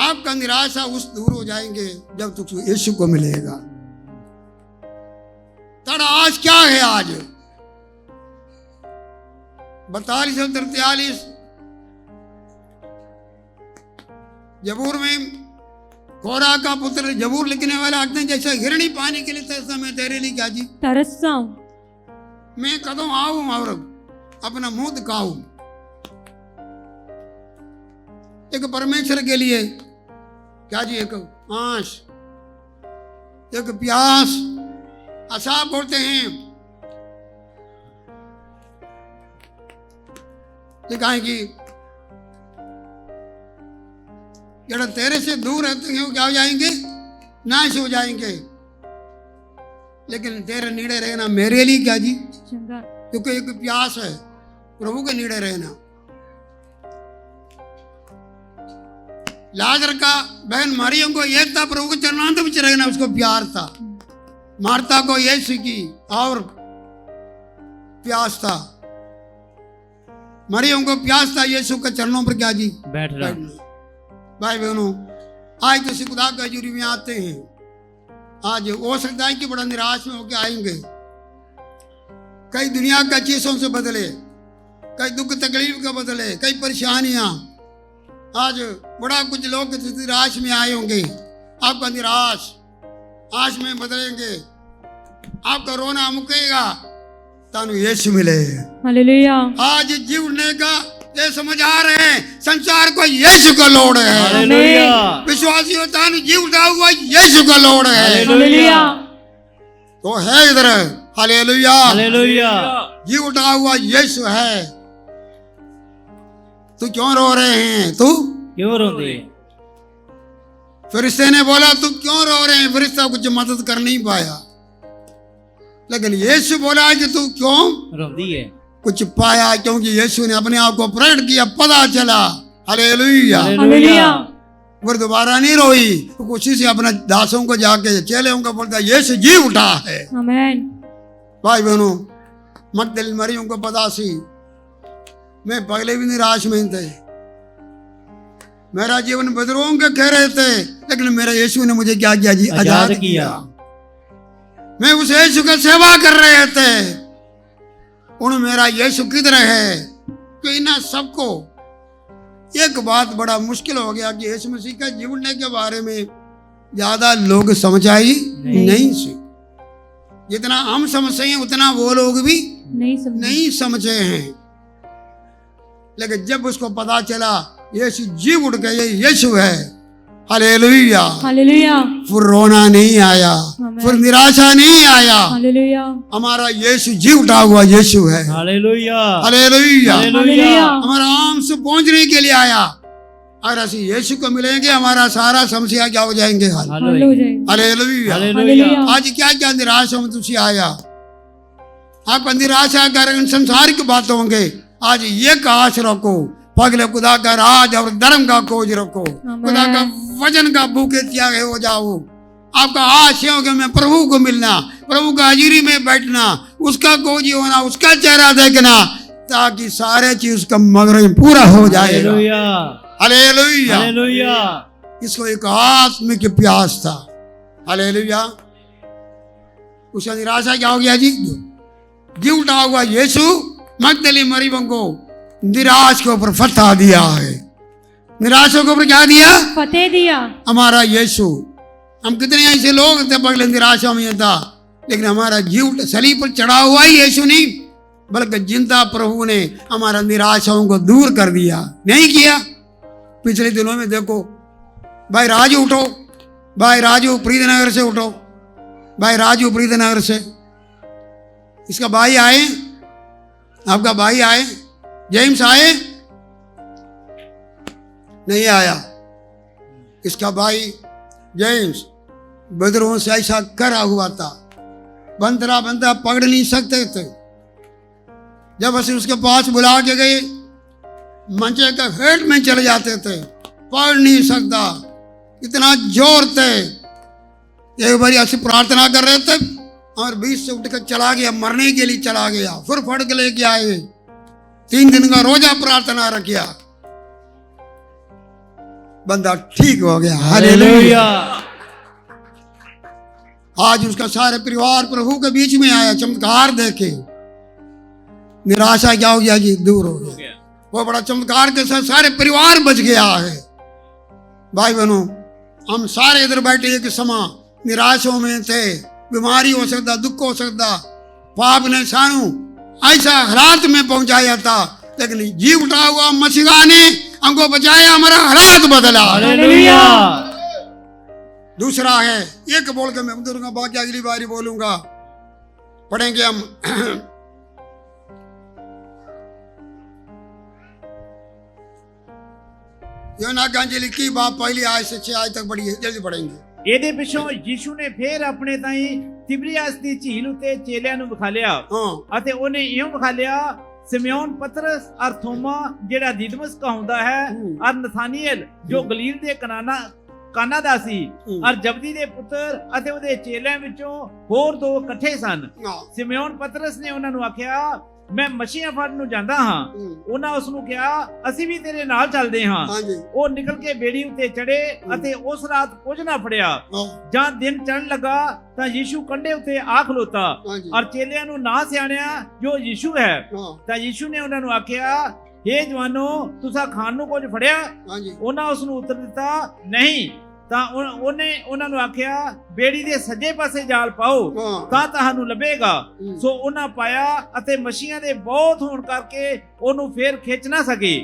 आपका निराशा उस दूर हो जाएंगे जब तुझको यीशु को मिलेगा। तेरा आज क्या है? आज 42 और 43 जबूर में कोरा का पुत्र जबूर लिखने वाला आखते हैं जैसे हिरणी पानी के लिए तरसा, मैं तेरे लिए क्या जी तरसता हूं। मैं कदम आऊं और अपना मुंह दिखाऊं। एक परमेश्वर के लिए क्या जी, एक आश, एक प्यास, आशा बोलते हैं। लिखा है कि जरा तेरे से दूर रहते हैं वो क्या हो जाएंगे, नाश हो जाएंगे। लेकिन तेरे नीड़े रहना मेरे लिए क्या जी, चंगा। क्योंकि एक प्यास है प्रभु के नीड़े रहना। लाजर का बहन मरियम को यह था प्रभु के चरणांत में रहना, उसको प्यार था। मार्ता को यीशु की और प्यास था। मरियम को प्यास था यीशु के चरणों पर क्या जी बैठना। भाई बहनों, आज तो खुदा का हजूरी में आते हैं। आज हो सकता है कि बड़ा निराश में होकर आएंगे। कई दुनिया का चीजों से बदले, कई दुख तकलीफ का बदले, कई परेशानियां। आज बड़ा कुछ लोग निराश में आए होंगे। आपका निराश आश में बदलेंगे, आपका रोना मुकेगा तानु यीशु मिले। हालेलुया। आज जीवने का ये समझ आ रहे हैं संसार को यीशु का लोड़ है। हालेलुया विश्वासी होता है जी उठा हुआ यीशु का लोड़ है। हालेलुया तो है इधर हालेलुया हालेलुया जी उठा हुआ यीशु है। तू क्यों रो रहे हैं? तू क्यों रोते? फरिश्ते ने बोला तू क्यों रो रहे हैं? फरिश्ता कुछ मदद कर नहीं पाया, लेकिन यीशु बोला कि तू क्यों रोती है? कुछ पाया, क्योंकि यीशु ने अपने आप को प्रकट किया, पता चला। हालेलुया हालेलुया फिर दोबारा नहीं रोई, तो खुशी से अपने दासों को जाके चेलों को बोलता यीशु जी उठा है। आमेन। भाई बहनों, मगदली मरियम को पता सी मैं पहले भी निराश में थे, मेरा जीवन बदरों के कह रहे थे, लेकिन मेरा यीशु ने मुझे क्या किया जी? आजाद किया। मैं उस यीशु का सेवा कर रहे थे, उन मेरा यीशु किधर है? तो इन सबको एक बात बड़ा मुश्किल हो गया कि यीशु मसीह का जीवन के बारे में ज्यादा लोग समझाई नहीं सी। जितना हम समझते हैं उतना वो लोग भी नहीं समझे हैं। लेकिन जब उसको पता चला यीशु जी उठ गए, ये यीशु है, हालेलुया हालेलुया फिर रोना नहीं आया, फिर निराशा नहीं आया। हालेलुया हमारा यीशु जी उठा हुआ यीशु है। हालेलुया हालेलुया हालेलुया हमारा आम से पहुंचने के लिए आया। अगर ऐसे यीशु को मिलेंगे हमारा सारा समस्या क्या हो जाएंगे? हालेलुया हालेलुया आज क्या क्या निराशा में तुझे आया? आप निराशा कारण संसार की बातों होंगे। आज ये आश रखो, पगले खुदा का राज और धर्म का खोज रखो, खुदा का वचन का भूखे त्यागे हो जाओ। आपका आशय हो कि मैं प्रभु को मिलना, प्रभु का हाजिरी में बैठना, उसका खोजी होना, उसका चेहरा देखना, ताकि सारे चीज उसका मगर में पूरा हो जाए। हालेलुया हालेलुया इसको एक आत्मिक प्यास था। हालेलुया उसका निराशा क्या हो गया जी? जी उठा हुआ यीशु मगदली मरियम को निराश के ऊपर फतह दिया है। निराशों के ऊपर क्या दिया? फतेह दिया। हमारा यीशु, हम कितने ऐसे लोग थे पगले निराशा में था, लेकिन हमारा जीव सलीब पर चढ़ा हुआ ही यीशु नहीं, बल्कि जिंदा प्रभु ने हमारा निराशाओं को दूर कर दिया। नहीं किया? पिछले दिनों में देखो, भाई राजू उठो, भाई राजू प्रीतनगर से उठो, भाई राजू प्रीतनगर से, इसका भाई आए, आपका भाई आए, जेम्स आए, नहीं आया। इसका भाई जेम्स बदरों से ऐसा करा हुआ था, बंदरा बंदा पकड़ नहीं सकते थे। जब ਅਸੀਂ उसके पास बुला के गए, मंचे के हेठ में चले जाते थे, पढ़ नहीं सकता, इतना जोर थे। एक बार ऐसी प्रार्थना कर रहे थे और बीच से उठकर चला गया, मरने के लिए चला गया। फिर फड़ के लेके आए, 3 दिन का रोजा प्रार्थना रखिया, बंदा ठीक हो गया। हालेलुया आज उसका सारे परिवार प्रभु के बीच में आया, चमत्कार देखे, निराशा क्या हो गया जी? दूर हो गया। वो बड़ा चमत्कार के साथ सारे परिवार बच गया है। भाई बहनों, हम सारे इधर बैठे एक समा निराशों में थे, बीमारी हो सकता, दुख हो सकता, पाप ने सानू ऐसा हालात में पहुंचाया था, लेकिन जी उठा हुआ मसीहा ने हमको बचाया, हमारा हालात बदला। हालेलुया दूसरा है, एक बोल के मैं दूंगा, बाकी अगली बारी बोलूंगा, पढ़ेंगे हम। योना गांधी लिखी बात पहली आयत से 6 आयत तक पढ़ी है, जल्दी पढ़ेंगे। ਇਹਦੇ ਪਿਛੋਂ ਯੀਸ਼ੂ ਨੇ ਫੇਰ ਆਪਣੇ ਤਾਈਂ ਤਿਬਰੀਆਸ ਦੀ ਝੀਲ ਉਤੇ ਚੇਲਿਆਂ ਨੂੰ ਵਿਖਾਲਿਆ ਅਤੇ ਉਹਨੇ ਇਉਂ ਵਿਖਾਲਿਆ, ਸਿਮਿਓਨ ਪਤਰਸ ਅਰ ਥੋਮਾ ਜਿਹੜਾ ਦਿਦਮਸ ਕਹਾਉਂਦਾ ਹੈ, ਅਰ ਨਥਾਨੀਏਲ ਜੋ ਗਲੀਲ ਦੇ ਕਾਨਾ ਦਾ ਸੀ, ਅਰ ਜਬਦੀ ਦੇ ਪੁੱਤਰ ਅਤੇ ਉਹਦੇ ਚੇਲਿਆਂ ਵਿੱਚੋਂ ਹੋਰ 2 ਇਕੱਠੇ ਸਨ। ਸਿਮਿਓਨ ਪਤਰਸ ਨੇ ਉਹਨਾਂ ਨੂੰ ਆਖਿਆ, ਮੈਂ ਮੱਛੀਆਂ ਫੜਨ ਨੂੰ ਜਾਂਦਾ ਹਾਂ। ਉਹਨਾਂ ਉਸ ਨੂੰ ਕਿਹਾ, ਅਸੀਂ ਵੀ ਤੇਰੇ ਨਾਲ ਚੱਲਦੇ ਹਾਂ। ਉਹ ਨਿਕਲ ਕੇ ਬੇੜੀ ਉੱਤੇ ਚੜੇ ਅਤੇ ਉਸ ਰਾਤ ਕੁਝ ਨਾ ਫੜਿਆ। ਜਾਂ ਦਿਨ ਚੜ੍ਹਨ ਲੱਗਾ ਤਾਂ ਯੀਸ਼ੂ ਕੰਢੇ ਉੱਤੇ ਆ ਖਲੋਤਾ, ਔਰ ਚੇਲਿਆਂ ਨੂੰ ਨਾ ਸਿਆਣਿਆ ਜੋ ਯੀਸ਼ੂ ਹੈ। ਤਾਂ ਯੀਸ਼ੂ ਨੇ ਉਹਨਾਂ ਨੂੰ ਆਖਿਆ, ਹੇ ਜਵਾਨੋ, ਤੁਸੀਂ ਖਾਣ ਨੂੰ ਕੁਝ ਫੜਿਆ? ਉਹਨਾਂ ਉਸ ਨੂੰ ਉੱਤਰ ਦਿੱਤਾ, ਨਹੀਂ। ਤਾਂ ਉਹਨੇ ਉਹਨਾਂ ਨੂੰ ਆਖਿਆ ਬੇੜੀ ਦੇ ਸੱਜੇ ਪਾਸੇ ਜਾਲ ਪਾਓ ਹਾਂ। ਤਾਂ ਤੁਹਾਨੂੰ ਲੱਭੇਗਾ। ਹੂੰ। ਸੋ ਉਹਨਾਂ ਪਾਇਆ ਅਤੇ ਮੱਛੀਆਂ ਦੇ ਬਹੁਤ ਹੋਣ ਕਰਕੇ ਉਹਨੂੰ ਫੇਰ ਖਿੱਚ ਨਾ ਸਕੇ।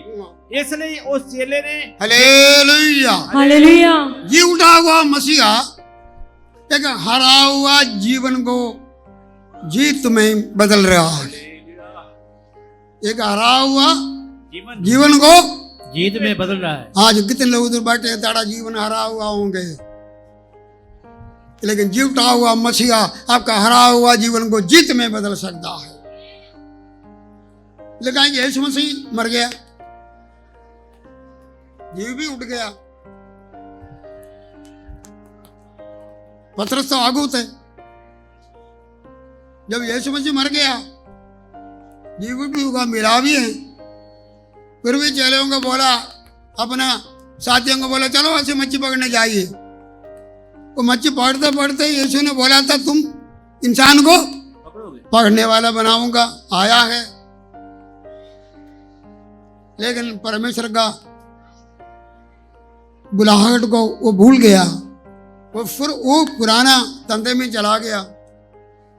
ਇਸ ਲਈ ਉਸ ਚੇਲੇ ਨੇ हालेलुया। हालेलुया। ये उठा हुआ मसीहा एक हरा हुआ जीवन को जीत में बदल रहा है। एक हरा हुआ जीवन को जीत में बदल रहा है। आज कितने लोग उधर बैठे हैं, तेरा जीवन हरा हुआ होंगे, लेकिन जी उठा हुआ मसीहा आपका हरा हुआ जीवन को जीत में बदल सकता है। लेकिन यीशु मसीह मर गया, जीव भी उठ गया। पतरस तो आगू थे, जब यीशु मसीह मर गया जीव भी होगा, मिला भी है। फिर भी चेलों को बोला, अपना साथियों को बोला चलो ऐसे मच्छी पकड़ने जाइए। वो मच्छी पकड़ते पकड़ते यीशु ने बोला था तुम इंसान को पकड़ने वाला बनाऊंगा, आया है। लेकिन परमेश्वर का बुलाहट को वो भूल गया, वो फिर वो पुराना धंधे में चला गया।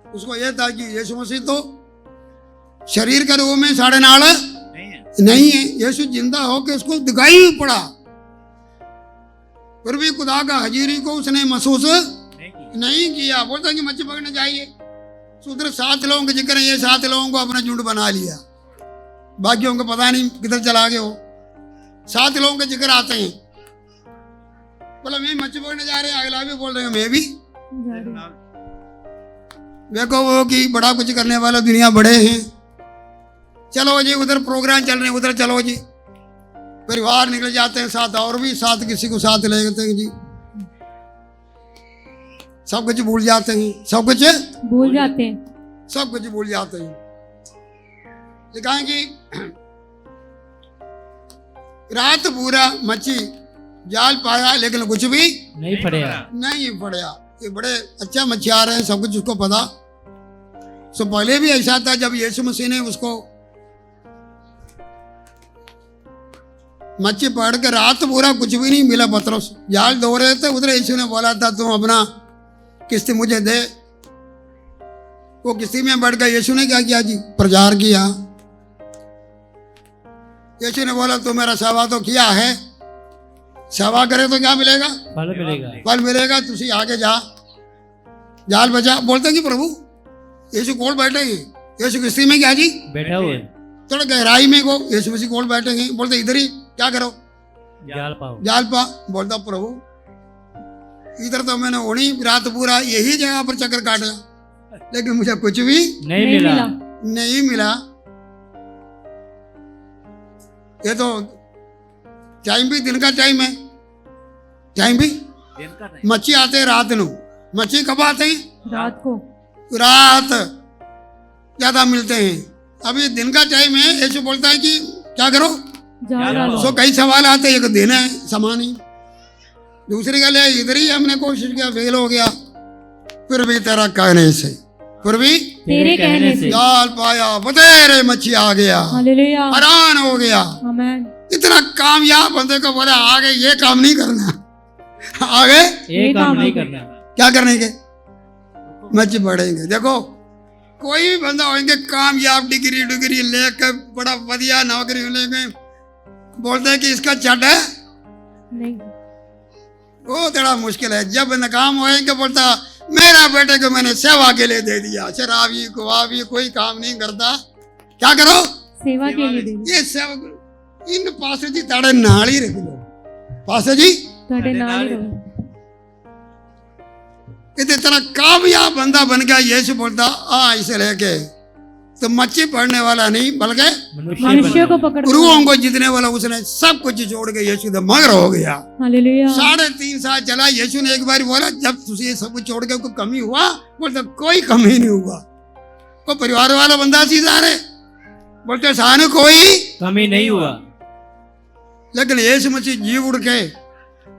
उसको यह था कि यीशु मसीह तो शरीर के रूप में साढ़े नाल नहीं है, यीशु जिंदा होकर उसको दिखाई भी पड़ा, फिर भी खुदा का हजीरी को उसने महसूस नहीं किया। बोलता कि मच्छी पकड़ने जाइए, उधर 7 लोगों के जिक्र है, ये 7 लोगों को अपना झुंड बना लिया, बाकियों को पता नहीं किधर चला गए हो। 7 लोगों के जिक्र आते हैं, बोला मैं मच्छी पकड़ने जा रहे हैं, अगला भी बोल रहे हैं मैं भी। देखो वो कि बड़ा कुछ करने वाला दुनिया बड़े हैं, चलो जी उधर प्रोग्राम चल रहे हैं, उधर चलो जी। परिवार निकल जाते हैं, साथ और भी साथ किसी को साथ ले जाते हैं जी, सब कुछ भूल जाते हैं, सब कुछ भूल जाते हैं। सब कुछ भूल जाते हैं। लिखा है कि रात पूरा मच्छी जाल पाया लेकिन कुछ भी नहीं पड़ेगा। नहीं पड़ा। ये बड़े अच्छा मच्छियार हैं, सब कुछ उसको पता। सो पहले भी ऐसा था, जब यीशु मसीह ने उसको मच्छी पकड़ के रात पूरा कुछ भी नहीं मिला, पतरस जाल धो रहे थे, उधर यीशु ने बोला था तुम अपना किस्ती मुझे दे। वो किस्ती में बैठ गया। यीशु ने क्या किया जी? प्रचार किया। यीशु ने बोला तू मेरा सेवा तो किया है, सेवा करे तो क्या मिलेगा? फल मिलेगा। फल मिलेगा। तुसी आगे जा, जाल बचा। बोलते कि प्रभु यीशु कोल बैठे हैं। यीशु किस्ती में क्या जी? बैठा हुआ है, थोड़ा गहराई में को यीशु मसीह कोल बैठे हैं। बोलते इधर ही क्या करो? जाल पाओ। जाल पा। बोलता प्रभु इधर तो मैंने होनी रात पूरा यही जगह पर चक्कर काटा, लेकिन मुझे कुछ भी नहीं मिला। नहीं मिला। ये तो टाइम भी दिन का टाइम है, टाइम भी मच्छी आते हैं रात ਨੂੰ। मच्छी कब आते हैं? रात को। रात ज्यादा मिलते हैं। अभी दिन का टाइम है। यीशु बोलता है कि क्या करो? जाल डालो। सो कई सवाल आते हैं, एक दिन है समान ही, दूसरी गल है इधर ही हमने कोशिश किया फेल हो गया, फिर भी तेरा कहने से, फिर भी तेरे कहने से जाल पाया, बतेरे मच्छी आ गया, हालेलुया। हैरान हो गया। आमीन। इतना कामयाब बंदे को बोला आगे ये काम नहीं करना, आगे ये काम नहीं करना। क्या करने के? मच्छी पड़ेंगे। देखो कोई भी बंदा होंगे कामयाब, डिग्री डिग्री लेकर बड़ा बढ़िया नौकरी लेंगे, बोलते हैं कि इसका चट है, नहीं। वो बड़ा मुश्किल है। जब नाकाम होएंगे बोलता मेरा बेटे को मैंने सेवा के लिए दे दिया, शराबी कुआबी कोई काम नहीं करता, क्या करो? सेवा के लिए दे दी। ये सेवा। इन पास जी ताड़े नाल ही रख लो, पास जी ਤੁਹਾਡੇ ਨਾਲ ਹੀ ਰਹੋ। इतना कामयाब बंदा बन गया। यीशु बोलता इसे लेके तो मच्छी पड़ने वाला नहीं बल्कि मनुष्य को पकड़ गुरुओं को जीतने वाला। उसने सब कुछ छोड़ के यीशु तो मगर हो गया। हालेलुया। 3.5 साल चला। यीशु ने एक बार बोला जब तुझे ये सब कुछ छोड़ के कोई कमी हुआ? बोलते कोई कमी नहीं हुआ। कोई परिवार वाला बंदा सीधा रहे, बोलते सानू कोई कमी नहीं हुआ। लेकिन यीशु मसीह जी उड़ के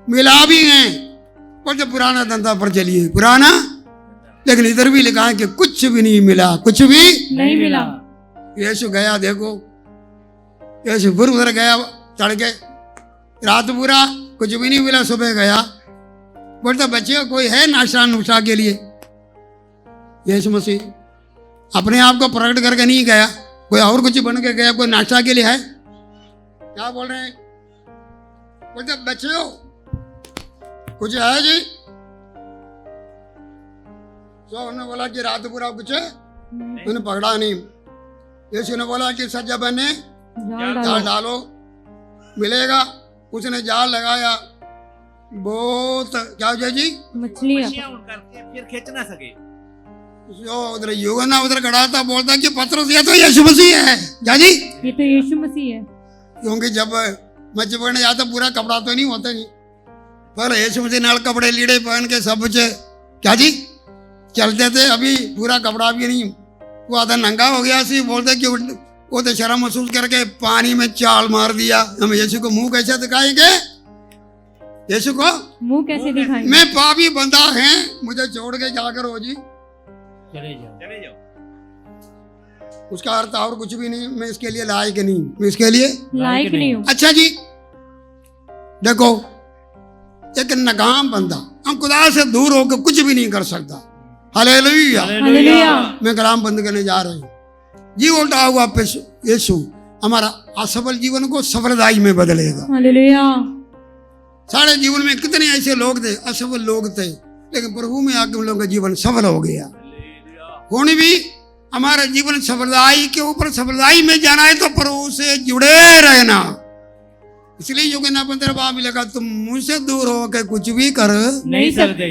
मिला भी है। बोलते पुराना धंधा पर चलिए, पुराना। लेकिन इधर भी लिखा है कि कुछ भी नहीं मिला, कुछ भी नहीं मिला। यीशु गया। देखो यीशु फिर उधर गया, चढ़ के रात पूरा कुछ भी नहीं मिला। सुबह गया, बोलता बच्चे कोई है नाशा नुशा के लिए? यीशु मसीह अपने आप को प्रकट करके नहीं गया, कोई और कुछ बन के गया, कोई नाशा के लिए है? क्या बोल रहे हैं? बोलते बच्चे हो कुछ है जी? तो उन्होंने बोला कि रात पूरा कुछ मैंने पकड़ा नहीं। यीशु ने बोला कि सज्जा बने जाल डालो मिलेगा। उसने जाल लगाया, बहुत क्या हो जाए जी, मछलियाँ करके फिर खींच ना सके। जो उधर यूहन्ना उधर खड़ा था, बोलता कि पतरस ये तो यीशु मसीह है। क्या जी? ये तो यीशु मसीह है। क्योंकि जब मच्छी पकड़ने जाता पूरा कपड़ा तो नहीं होता जी, पर यीशु मसीह नाल कपड़े लीड़े पहन के सब कुछ क्या जी चलते थे। अभी पूरा कपड़ा भी नहीं, वो आधा नंगा हो गया सी। बोलते कि वो तो शर्म महसूस करके पानी में चाल मार दिया। हम यीशु को मुंह कैसे दिखाएंगे? यीशु को मुंह कैसे दिखाएंगे? मैं पापी बंदा है, मुझे छोड़ के जाकर हो जी। चले जाओ। चले जाओ। उसका अर्थ और कुछ भी नहीं, मैं इसके लिए लायक नहीं, मैं इसके लिए लायक नहीं हूँ। अच्छा जी देखो, एक नाकाम बंदा हम खुदा से दूर होकर कुछ भी नहीं कर सकता। हालेलुया। हालेलुया। मैं कलाम बंद करने जा रहा हूँ जी। उल्टा हुआ यीशु हमारा असफल जीवन को सफलदायी में बदलेगा। हालेलुया। सारे जीवन में कितने ऐसे लोग थे, असफल लोग थे, लेकिन प्रभु में आके उन लोगों का जीवन सफल हो गया। कौन भी हमारा जीवन सफलदाई के ऊपर सफलदाई में जाना है तो प्रभु से जुड़े रहना। इसलिए यूहन्ना 15 में लगा, तुम मुझसे दूर होकर कुछ भी कर नहीं सकते।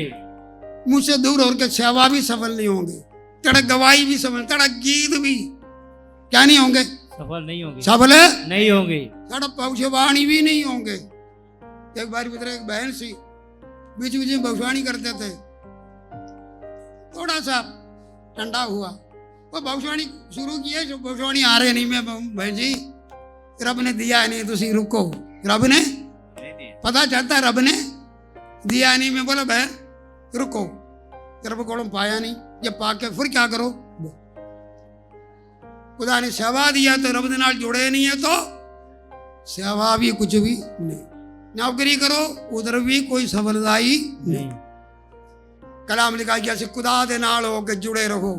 मुझसे दूर होकर सेवा भी सफल नहीं होंगे, तड़क गवाही भी सफल, तड़क गीत भी क्या नहीं होंगे? सफल नहीं होंगे। सफल नहीं होंगे। तड़क भविष्यवाणी भी नहीं होंगे। एक बार भीतर एक बहन सी बीच बीच में भविष्यवाणी करते थे, थोड़ा सा ठंडा हुआ, वो भविष्यवाणी शुरू की है। जो भविष्यवाणी आ रहे नहीं, मैं बहन जी रब ने दिया नहीं, तुसी रुको। रब ने पता चलता रब ने दिया नहीं। मैं बोला बहन रुको, रब को पाया नहीं, जब पाके फिर क्या करो? खुदा ने सेवा दिया तो रब के नाल जुड़े नहीं है तो सेवा भी कुछ भी नहीं। नौकरी करो उधर भी कोई सफलताई नहीं। कलाम लिखा गया से खुदा दे नाल होकर जुड़े रहो,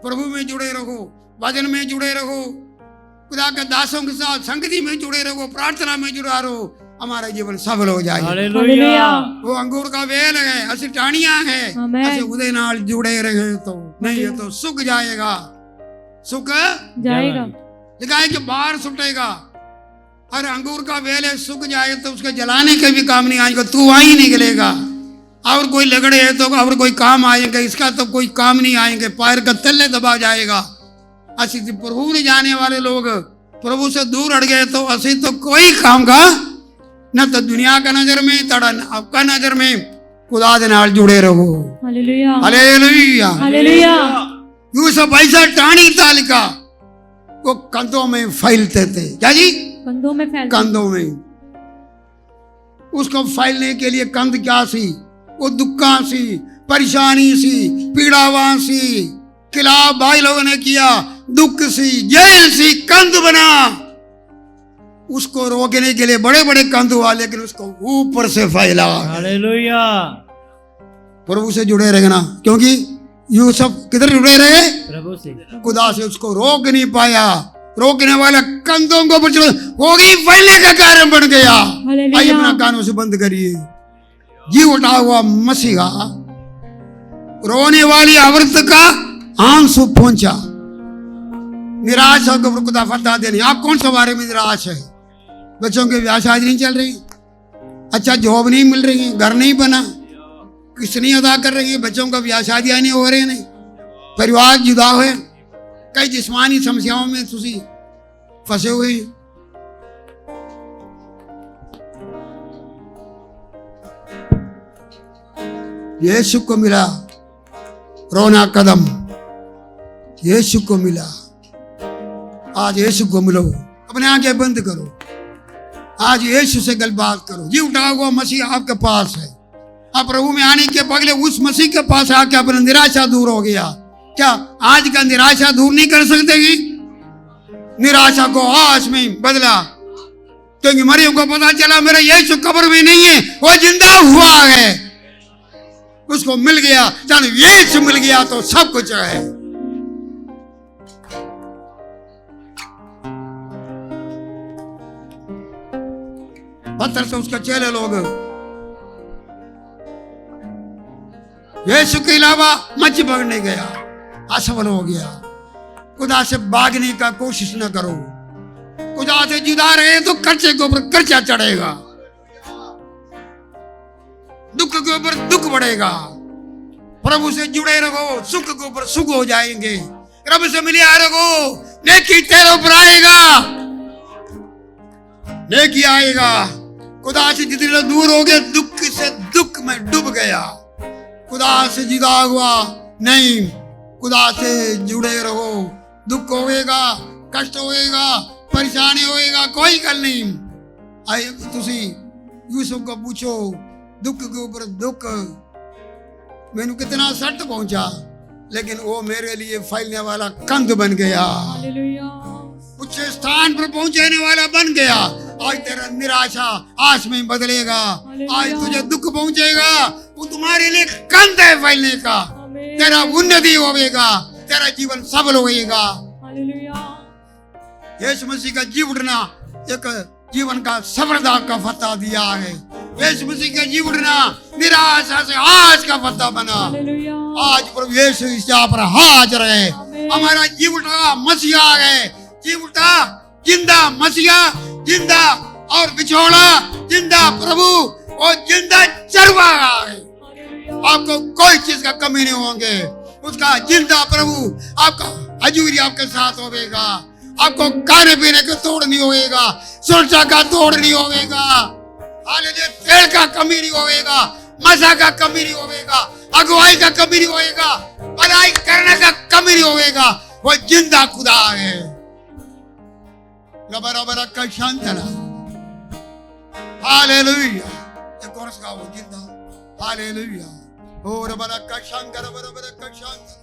प्रभु में जुड़े रहो, वचन में जुड़े रहो, खुदा के दासों के साथ संगति में जुड़े रहो, प्रार्थना में जुड़ा रहो, हमारा जीवन सफल हो जाएगा। हालेलुया। वो अंगूर का वेल है, असि टाणियां है, आमीन। असि उदे नाल जुड़े रहे तो नहीं है तो सूख जाएगा, सूख जाएगा। लिखा है कि बाहर सुटेगा। और अंगूर का वेल है, सूख जाए तो उसके जलाने के भी काम नहीं आएगा, तू वहीं निकलेगा। और कोई लगड़े है तो और कोई काम आएगा, इसका तो कोई काम नहीं आएंगे, पैर का तले दबा जाएगा। असि प्रभु ने जाने वाले लोग प्रभु से दूर हट गए तो असि तो कोई काम का न तो दुनिया का नजर में तड़ा आपका नजर में खुदा के नाल जुड़े रहो। हालेलुया। हालेलुया। हालेलुया। यूसुफ ऐसा टाणी तालिका वो कंधों में फैलते थे। क्या जी? कंधों में फैल कंधों में। उसको फैलने के लिए कंध क्या सी? वो दुखा सी, परेशानी सी, पीड़ावा सी, खिलाफ भाई लोगों ने किया, दुख सी, जेल सी, कंध बना। उसको रोकने के लिए बड़े बड़े कंध हुआ, लेकिन उसको ऊपर से फैला। हालेलुया। प्रभु से जुड़े रहना, क्योंकि यूसुफ किधर जुड़े रहे? प्रभु से। खुदा से उसको रोक नहीं पाया। रोकने वाला कंधों को ऊपर हो गई, फैलने का कारण बन गया। आइए अपना कानों से बंद करिए। जी उठा हुआ मसीहा रोने वाली औरत का आंसू पहुंचा, निराश होकर खुदा फतह देने। आप कौन सा बारे में निराश है? बच्चों के ब्याह शादी नहीं चल रही, अच्छा जॉब नहीं मिल रही, घर नहीं बना, किस्त नहीं अदा कर रही है, बच्चों का ब्याह शादियां नहीं हो रही, नहीं परिवार जुदा हुए, कई जिस्मानी समस्याओं में तुसी फंसे हुए। यीशु को मिला रोना कदम, यीशु को मिला। आज यीशु को मिलो, अपने आंखें बंद करो, आज यीशु से गलबात करो। जी उठा हुआ मसीह आपके पास है। आप प्रभु में आने के पहले उस मसीह के पास आके अपना निराशा दूर हो गया। क्या आज का निराशा दूर नहीं कर सकते? निराशा को आश में बदला, क्योंकि मरियम को पता चला मेरा यीशु कब्र में नहीं है, वो जिंदा हुआ है। उसको मिल गया, जब यीशु मिल गया तो सब कुछ है। पत्थर से उसका चेले लोग यीशु के अलावा मच्छी पकड़ने गया, असफल हो गया। खुदा से भागने का कोशिश न करो, खुदा से जुदा रहे तो कर्चे के ऊपर कर्चा चढ़ेगा, दुख के ऊपर दुख बढ़ेगा। प्रभु से जुड़े रहो, सुख के ऊपर सुख हो जाएंगे। रब से मिले रहो, नेकी तेरे ऊपर आएगा, नेकी आएगा। खुदा से जितने दूर हो गए, दुख से दुख में डूब गया। खुदा से जुदा हुआ नहीं, खुदा से जुड़े रहो। दुख होएगा, कष्ट होएगा, परेशानी होएगा, कोई गल नहीं। आए तुसी यूसुफ को पूछो, दुख के ऊपर दुख, मैंने कितना सट पहुंचा, लेकिन वो मेरे लिए फैलने वाला कंद बन गया, उच्च स्थान पर पहुंचाने वाला बन गया। आज तेरा निराशा आस में बदलेगा, आज तुझे दुख पहुंचेगा, वो तुम्हारे लिए कंद है फैलने का। तेरा उन्नति होगा, तेरा जीवन सफल होगा। यीशु मसीह का जी उठना एक जीवन का सफलता का फतह दिया है। यीशु मसीह का जी उठना निराशा से आज का फतह बना। आज प्रभु यीशु इस यहाँ पर हाजिर है। हमारा जी उठा मसीहा है, जी उठा जिंदा मसीहा, जिंदा और बिछोड़ा जिंदा प्रभु और जिंदा चरवाहा है। आपको कोई चीज का कमी नहीं होंगे, उसका जिंदा प्रभु आपका हजूरी आपके साथ होगा। आपको खाने पीने का तोड़ नहीं होगा, सुरक्षा का तोड़ नहीं होगा, तेल का कमी नहीं होगा, मसा का कमी नहीं होगा, अगुवाई का कमी नहीं होगा, भलाई करने का कमी नहीं होगा। वो जिंदा खुदा है। रबर का शांतना, हालेलुया। एक और वो जिंदा, हालेलुया। ओ रबर का शंकर, रबर का शंकर।